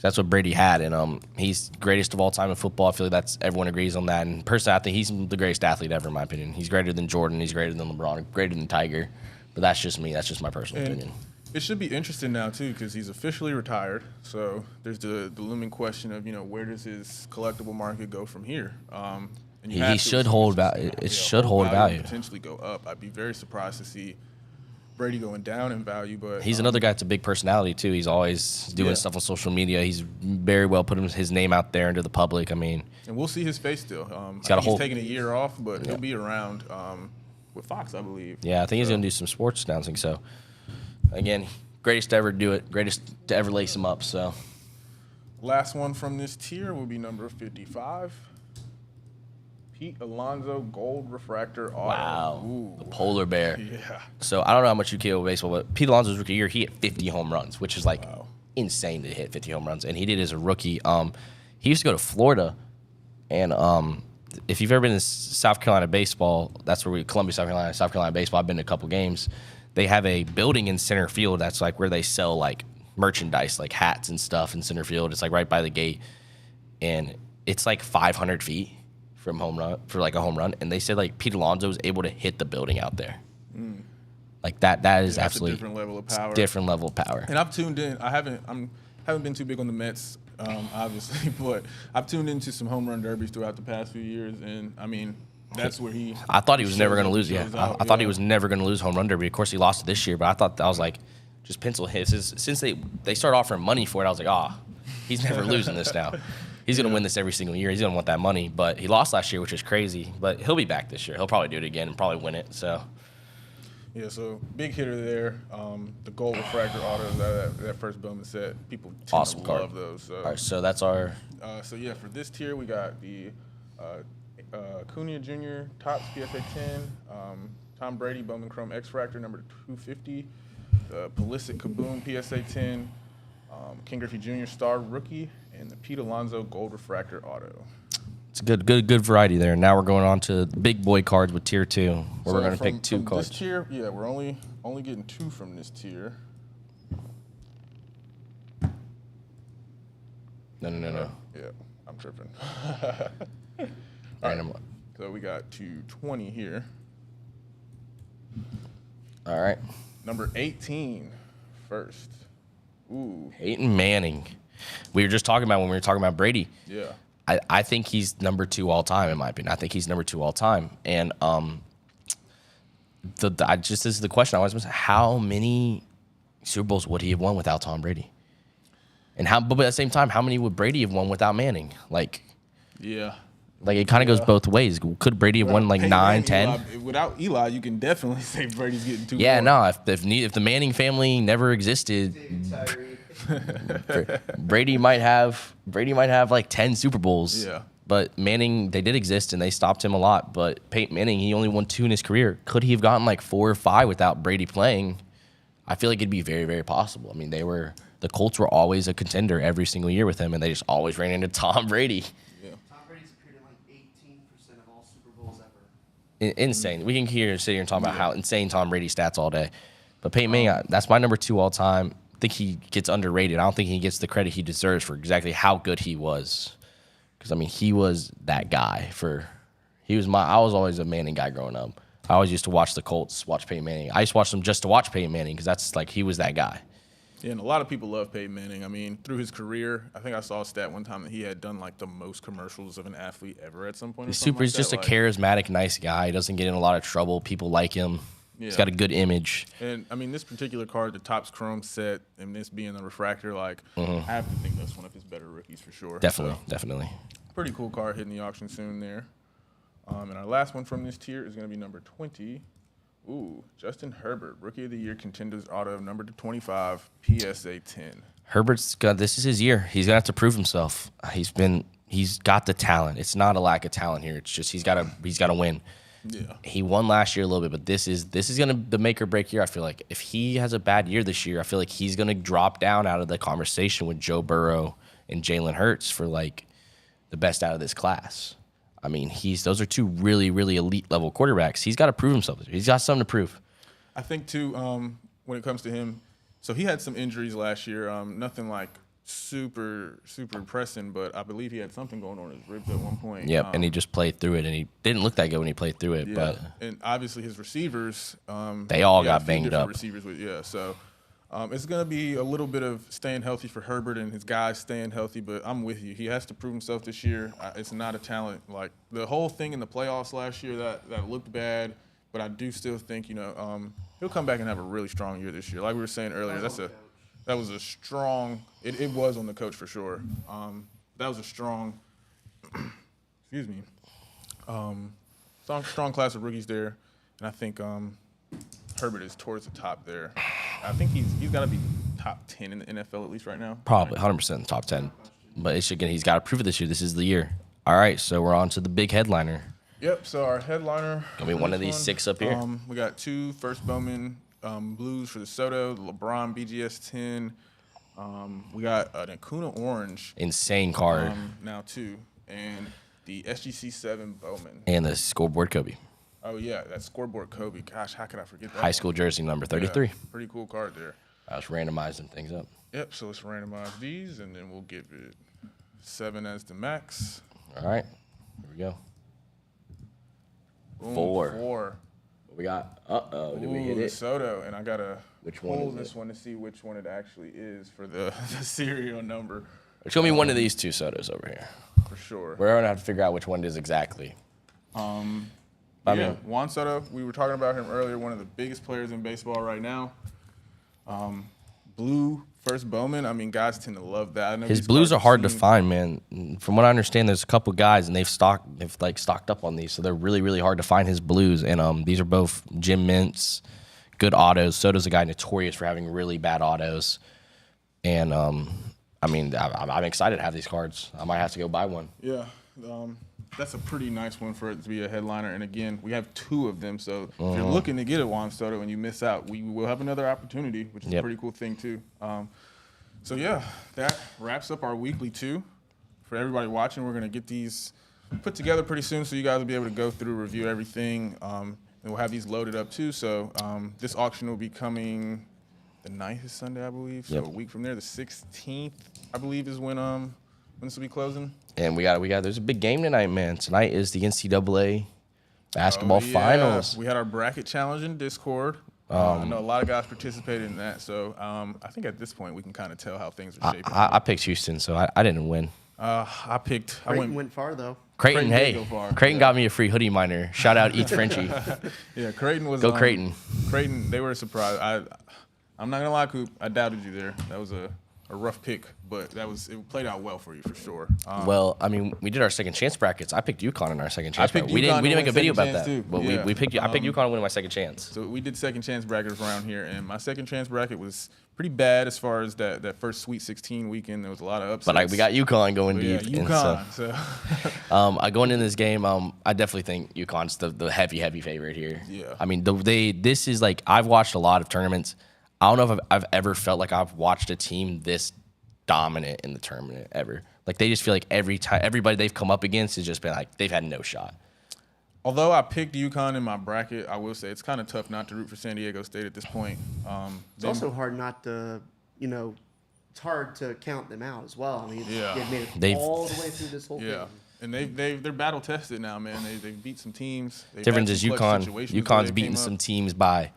S1: That's what Brady had, and he's greatest of all time in football. I feel like everyone agrees on that. And personally, I think he's the greatest athlete ever, in my opinion. He's greater than Jordan. He's greater than LeBron. Greater than Tiger. But that's just me. That's just my personal opinion.
S2: It should be interesting now too, because he's officially retired. So there's the looming question of where does his collectible market go from here? And
S1: he should hold value. It should hold value.
S2: Potentially go up. I'd be very surprised to see Brady going down in value, but
S1: he's another guy that's a big personality too. He's always doing stuff on social media. He's very well putting his name out there into the public. I mean,
S2: and we'll see his face still. He's taking a year off, but he'll be around with Fox, I believe.
S1: Yeah, I think he's gonna do some sports announcing. So, again, greatest to ever do it, greatest to ever lace him up. So,
S2: last one from this tier will be number 55. Pete Alonso Gold Refractor Auto.
S1: Wow.
S2: Ooh.
S1: The polar bear.
S2: Yeah.
S1: So I don't know how much you care about baseball, but Pete Alonso's rookie year, he hit 50 home runs, which is like insane to hit 50 home runs. And he did as a rookie. He used to go to Florida, and if you've ever been to South Carolina baseball, that's where Columbia, South Carolina baseball. I've been to a couple games. They have a building in center field that's like where they sell like merchandise, like hats and stuff in center field. It's like right by the gate, and it's like 500 feet from home run for like a home run, and they said like Pete Alonso was able to hit the building out there. Like that is absolutely
S2: a different level of power.
S1: Different level of power.
S2: And I've tuned in. I haven't been too big on the Mets, obviously, but I've tuned into some home run derbies throughout the past few years, and I mean that's where he.
S1: I thought he was never going to lose. Yeah, I thought he was never going to lose home run derby. Of course, he lost it this year, but I was like, just pencil hits. Since they started offering money for it, I was like, he's never losing this now. He's going to win this every single year. He's going to want that money. But he lost last year, which is crazy. But he'll be back this year. He'll probably do it again and probably win it. So,
S2: yeah, so big hitter there. The Gold Refractor Autos, that first Bowman set. People tend to love those. So.
S1: All right, so that's our...
S2: for this tier, we got the Acuna Jr. Topps PSA 10, Tom Brady Bowman Chrome X-Fractor number 250, the Pulisic Kaboom PSA 10, King Griffey Jr. Star Rookie, and the Pete Alonso Gold Refractor Auto.
S1: It's a good variety there. Now we're going on to big boy cards with tier 2, where we're going to pick 2 cards.
S2: This tier, we're only getting 2 from this tier.
S1: No.
S2: Yeah, I'm tripping.
S1: All right,
S2: so we got 220 here.
S1: All right.
S2: Number 18 first. Ooh.
S1: Peyton Manning. We were just talking about when we were talking about Brady.
S2: Yeah.
S1: I think he's number 2 all time, in my opinion. I think he's number 2 all time. And this is the question I always ask: how many Super Bowls would he have won without Tom Brady? And but at the same time, how many would Brady have won without Manning? Like it kind of goes both ways. Could Brady have won like 9, 10?
S2: Without Eli, you can definitely say Brady's getting 2
S1: Yeah,
S2: more.
S1: no. If the Manning family never existed, Brady might have like 10 Super Bowls.
S2: Yeah.
S1: But Manning, they did exist and they stopped him a lot. But Peyton Manning, he only won 2 in his career. Could he have gotten like 4 or 5 without Brady playing? I feel like it'd be very, very possible. I mean, the Colts were always a contender every single year with him, and they just always ran into Tom Brady.
S3: Yeah. Tom Brady's appeared in like 18% of all Super Bowls ever.
S1: Insane. We can sit here and talk about how insane Tom Brady stats all day. But Peyton Manning, that's my number 2 all time. I think he gets underrated. I don't think he gets the credit he deserves for exactly how good he was. Because, I mean, he was that guy. I was always a Manning guy growing up. I always used to watch the Colts, watch Peyton Manning. I used to watch them just to watch Peyton Manning because that's like he was that guy.
S2: Yeah, and a lot of people love Peyton Manning. I mean, through his career, I think I saw a stat one time that he had done like the most commercials of an athlete ever at some point.
S1: He's just a charismatic, nice guy. He doesn't get in a lot of trouble. People like him. Yeah. He's got a good image.
S2: And, I mean, this particular card, the Topps Chrome set, and this being the refractor, I have to think that's one of his better rookies for sure.
S1: Definitely.
S2: Pretty cool card hitting the auction soon there. And our last one from this tier is going to be number 20. Ooh, Justin Herbert, Rookie of the Year Contenders Auto, number 25, PSA 10.
S1: This is his year. He's gonna have to prove himself. He's got the talent. It's not a lack of talent here. It's just he's gotta win.
S2: Yeah.
S1: He won last year a little bit, but this is gonna the make or break year. I feel like if he has a bad year this year, I feel like he's gonna drop down out of the conversation with Joe Burrow and Jalen Hurts for like the best out of this class. I mean, those are 2 really, really elite level quarterbacks. He's got to prove himself. He's got something to prove.
S2: I think too, when it comes to him, so he had some injuries last year. Nothing like super impressing, but I believe he had something going on in his ribs at one point.
S1: Yep, and he just played through it, and he didn't look that good when he played through it.
S2: Yeah,
S1: But
S2: and obviously his receivers,
S1: they all
S2: he had
S1: got
S2: a few
S1: banged
S2: different
S1: up.
S2: Receivers with so it's gonna be a little bit of staying healthy for Herbert and his guys staying healthy. But I'm with you. He has to prove himself this year. It's not a talent like the whole thing in the playoffs last year that looked bad. But I do still think he'll come back and have a really strong year this year. Like we were saying earlier, that was a strong. It was on the coach for sure. That was a strong. Excuse me. Strong class of rookies there, and I think Herbert is towards the top there. I think he's got to be top 10 in the NFL at least right now.
S1: Probably 100% top 10. But he's got to prove it this year. This is the year. All right, so we're on to the big headliner.
S2: Yep. So our headliner.
S1: Gonna be one of these 6 up here.
S2: We got 2 first Bowman blues for the Soto, the LeBron BGS 10. We got an Acuna orange.
S1: Insane card.
S2: Now 2, and the SGC 7 Bowman.
S1: And the scoreboard Kobe.
S2: Oh yeah, that scoreboard Kobe. Gosh, how could I forget that?
S1: High school jersey number 33.
S2: Yeah, pretty cool card there.
S1: I was randomizing things up.
S2: Yep. So let's randomize these, and then we'll give it 7 as the max.
S1: All right, here we go.
S2: Boom,
S1: 4.
S2: 4.
S1: What we got? Did we hit
S2: the
S1: it?
S2: Soto, and I gotta pull
S1: is
S2: this
S1: it?
S2: one to see which one it actually is for the serial number.
S1: It's gonna be one of these 2 Sotos over here.
S2: For sure.
S1: We're gonna have to figure out which one it is exactly. I mean,
S2: Juan Soto, we were talking about him earlier, one of the biggest players in baseball right now. Blue first Bowman, I mean, guys tend to love that. I know
S1: his
S2: these
S1: blues
S2: cards
S1: are hard to
S2: seem-
S1: find, man. From what I understand, there's a couple guys and they've stocked up on these, so they're really, really hard to find his blues. And these are both Jim Mints, good autos. Soto's a guy notorious for having really bad autos. And I mean, I'm excited to have these cards. I might have to go buy one.
S2: Yeah, that's a pretty nice one for it to be a headliner. And again, we have 2 of them, so if you're looking to get a Juan Soto and you miss out, we will have another opportunity, which is a pretty cool thing too. So yeah, that wraps up our weekly 2. For everybody watching, we're gonna get these put together pretty soon, so you guys will be able to go through, review everything, and we'll have these loaded up too. So this auction will be coming the 9th is Sunday, I believe. So a week from there, the 16th, I believe, is when this will be closing.
S1: And we got. There's a big game tonight, man. Tonight is the NCAA basketball finals.
S2: We had our bracket challenge in Discord. I know a lot of guys participated in that, so I think at this point we can kind of tell how things are shaping.
S1: I picked Houston, so I didn't win.
S2: I
S3: Creighton went far though.
S1: Creighton,
S2: Creighton did go far.
S1: Creighton got me a free hoodie miner. Shout out Eat Frenchie.
S2: Yeah, Creighton was.
S1: Go Creighton.
S2: Creighton, they were a surprise. I'm not gonna lie, Coop. I doubted you there. That was a rough pick, but it played out well for you for sure.
S1: Well, I mean, we did our second chance brackets. I picked UConn in our second chance
S2: picked
S1: bracket. We
S2: UConn
S1: didn't
S2: to
S1: make a
S2: win
S1: video
S2: second
S1: about that,
S2: chance, too.
S1: but
S2: Yeah.
S1: we picked. I picked UConn to win my second chance.
S2: So we did second chance brackets around here, and my second chance bracket was pretty bad as far as that first Sweet 16 weekend. There was a lot of upsets.
S1: But we got UConn going
S2: Yeah,
S1: deep. and
S2: UConn. So
S1: going into this game, I definitely think UConn's the heavy favorite here.
S2: Yeah.
S1: I mean, this is like I've watched a lot of tournaments. I don't know if I've ever felt like I've watched a team this dominant in the tournament ever. Like they just feel like every time everybody they've come up against has just been like they've had no shot.
S2: although I picked UConn in my bracket, I will say it's kind of tough not to root for San Diego State at this point.
S3: It's also hard not to, it's hard to count them out as well. I mean,
S2: Yeah.
S3: they've made it
S1: They've-
S3: all the way through this whole
S2: Yeah,
S3: thing.
S2: and they're battle tested now, man. They've beat some teams. They've
S1: Difference
S2: had
S1: is
S2: some clutch
S1: UConn's
S2: situations where they
S1: beating
S2: came
S1: some
S2: up.
S1: teams by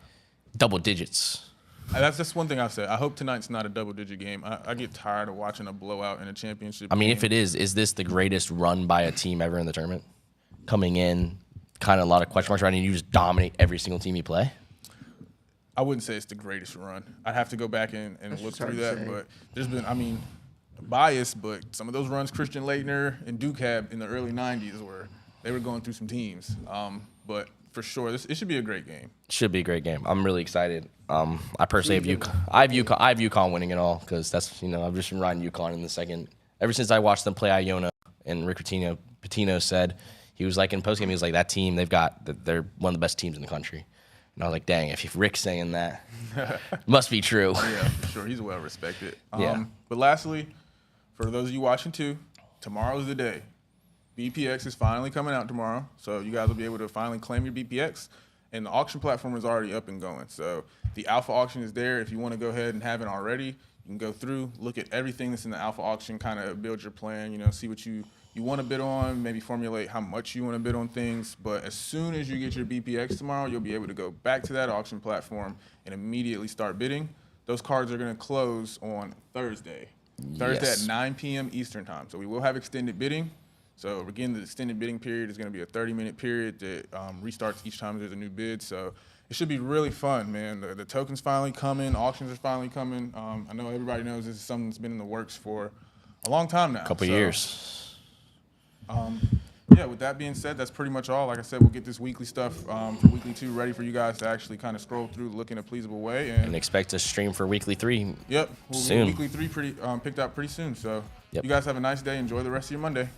S1: double digits.
S2: That's one thing I said. I hope tonight's not a double-digit game. I get tired of watching a blowout in a championship.
S1: I mean,
S2: game.
S1: if it is this the greatest run by a team ever in the tournament? Coming in, kind of a lot of question marks around you, and you just dominate every single team you play?
S2: I wouldn't say it's the greatest run. I'd have to go back and look
S3: just
S2: through
S3: hard to
S2: that.
S3: say.
S2: But there's been, biased, but some of those runs Christian Laettner and Duke had in the early 90s where they were going through some teams. But for sure, it should be a great game.
S1: Should be a great game. I'm really excited. I personally have UConn. I have UConn winning it all because that's I've just been riding UConn in the second ever since I watched them play Iona. And Rick Pitino said he was like in postgame he was like that team they're one of the best teams in the country. And I was like, dang, if Rick's saying that, must be true.
S2: Yeah, for sure. He's well respected.
S1: Yeah.
S2: But lastly, for those of you watching too, tomorrow's the day. BPX is finally coming out tomorrow, so you guys will be able to finally claim your BPX. And the auction platform is already up and going. So the alpha auction is there. If you want to go ahead and have it already, You can go through, look at everything that's in the alpha auction, kind of build your plan, see what you want to bid on, maybe formulate how much you want to bid on things. But as soon as you get your BPX tomorrow, you'll be able to go back to that auction platform and immediately start bidding. Those cards are going to close on Thursday. Thursday at 9 p.m. Eastern time. So we will have extended bidding. So again, the extended bidding period is going to be a 30-minute period that restarts each time there's a new bid. So it should be really fun, man. The tokens finally coming, auctions are finally coming. I know everybody knows this is something that's been in the works for a long time now.
S1: Couple years.
S2: Yeah, with that being said, that's pretty much all. Like I said, we'll get this weekly stuff for weekly 2 ready for you guys to actually kind of scroll through, look in a pleasable way.
S1: And expect to stream for weekly 3.
S2: Yep, we'll
S1: soon.
S2: get weekly 3 picked out pretty soon. So
S1: Yep.
S2: you guys have a nice day. Enjoy the rest of your Monday.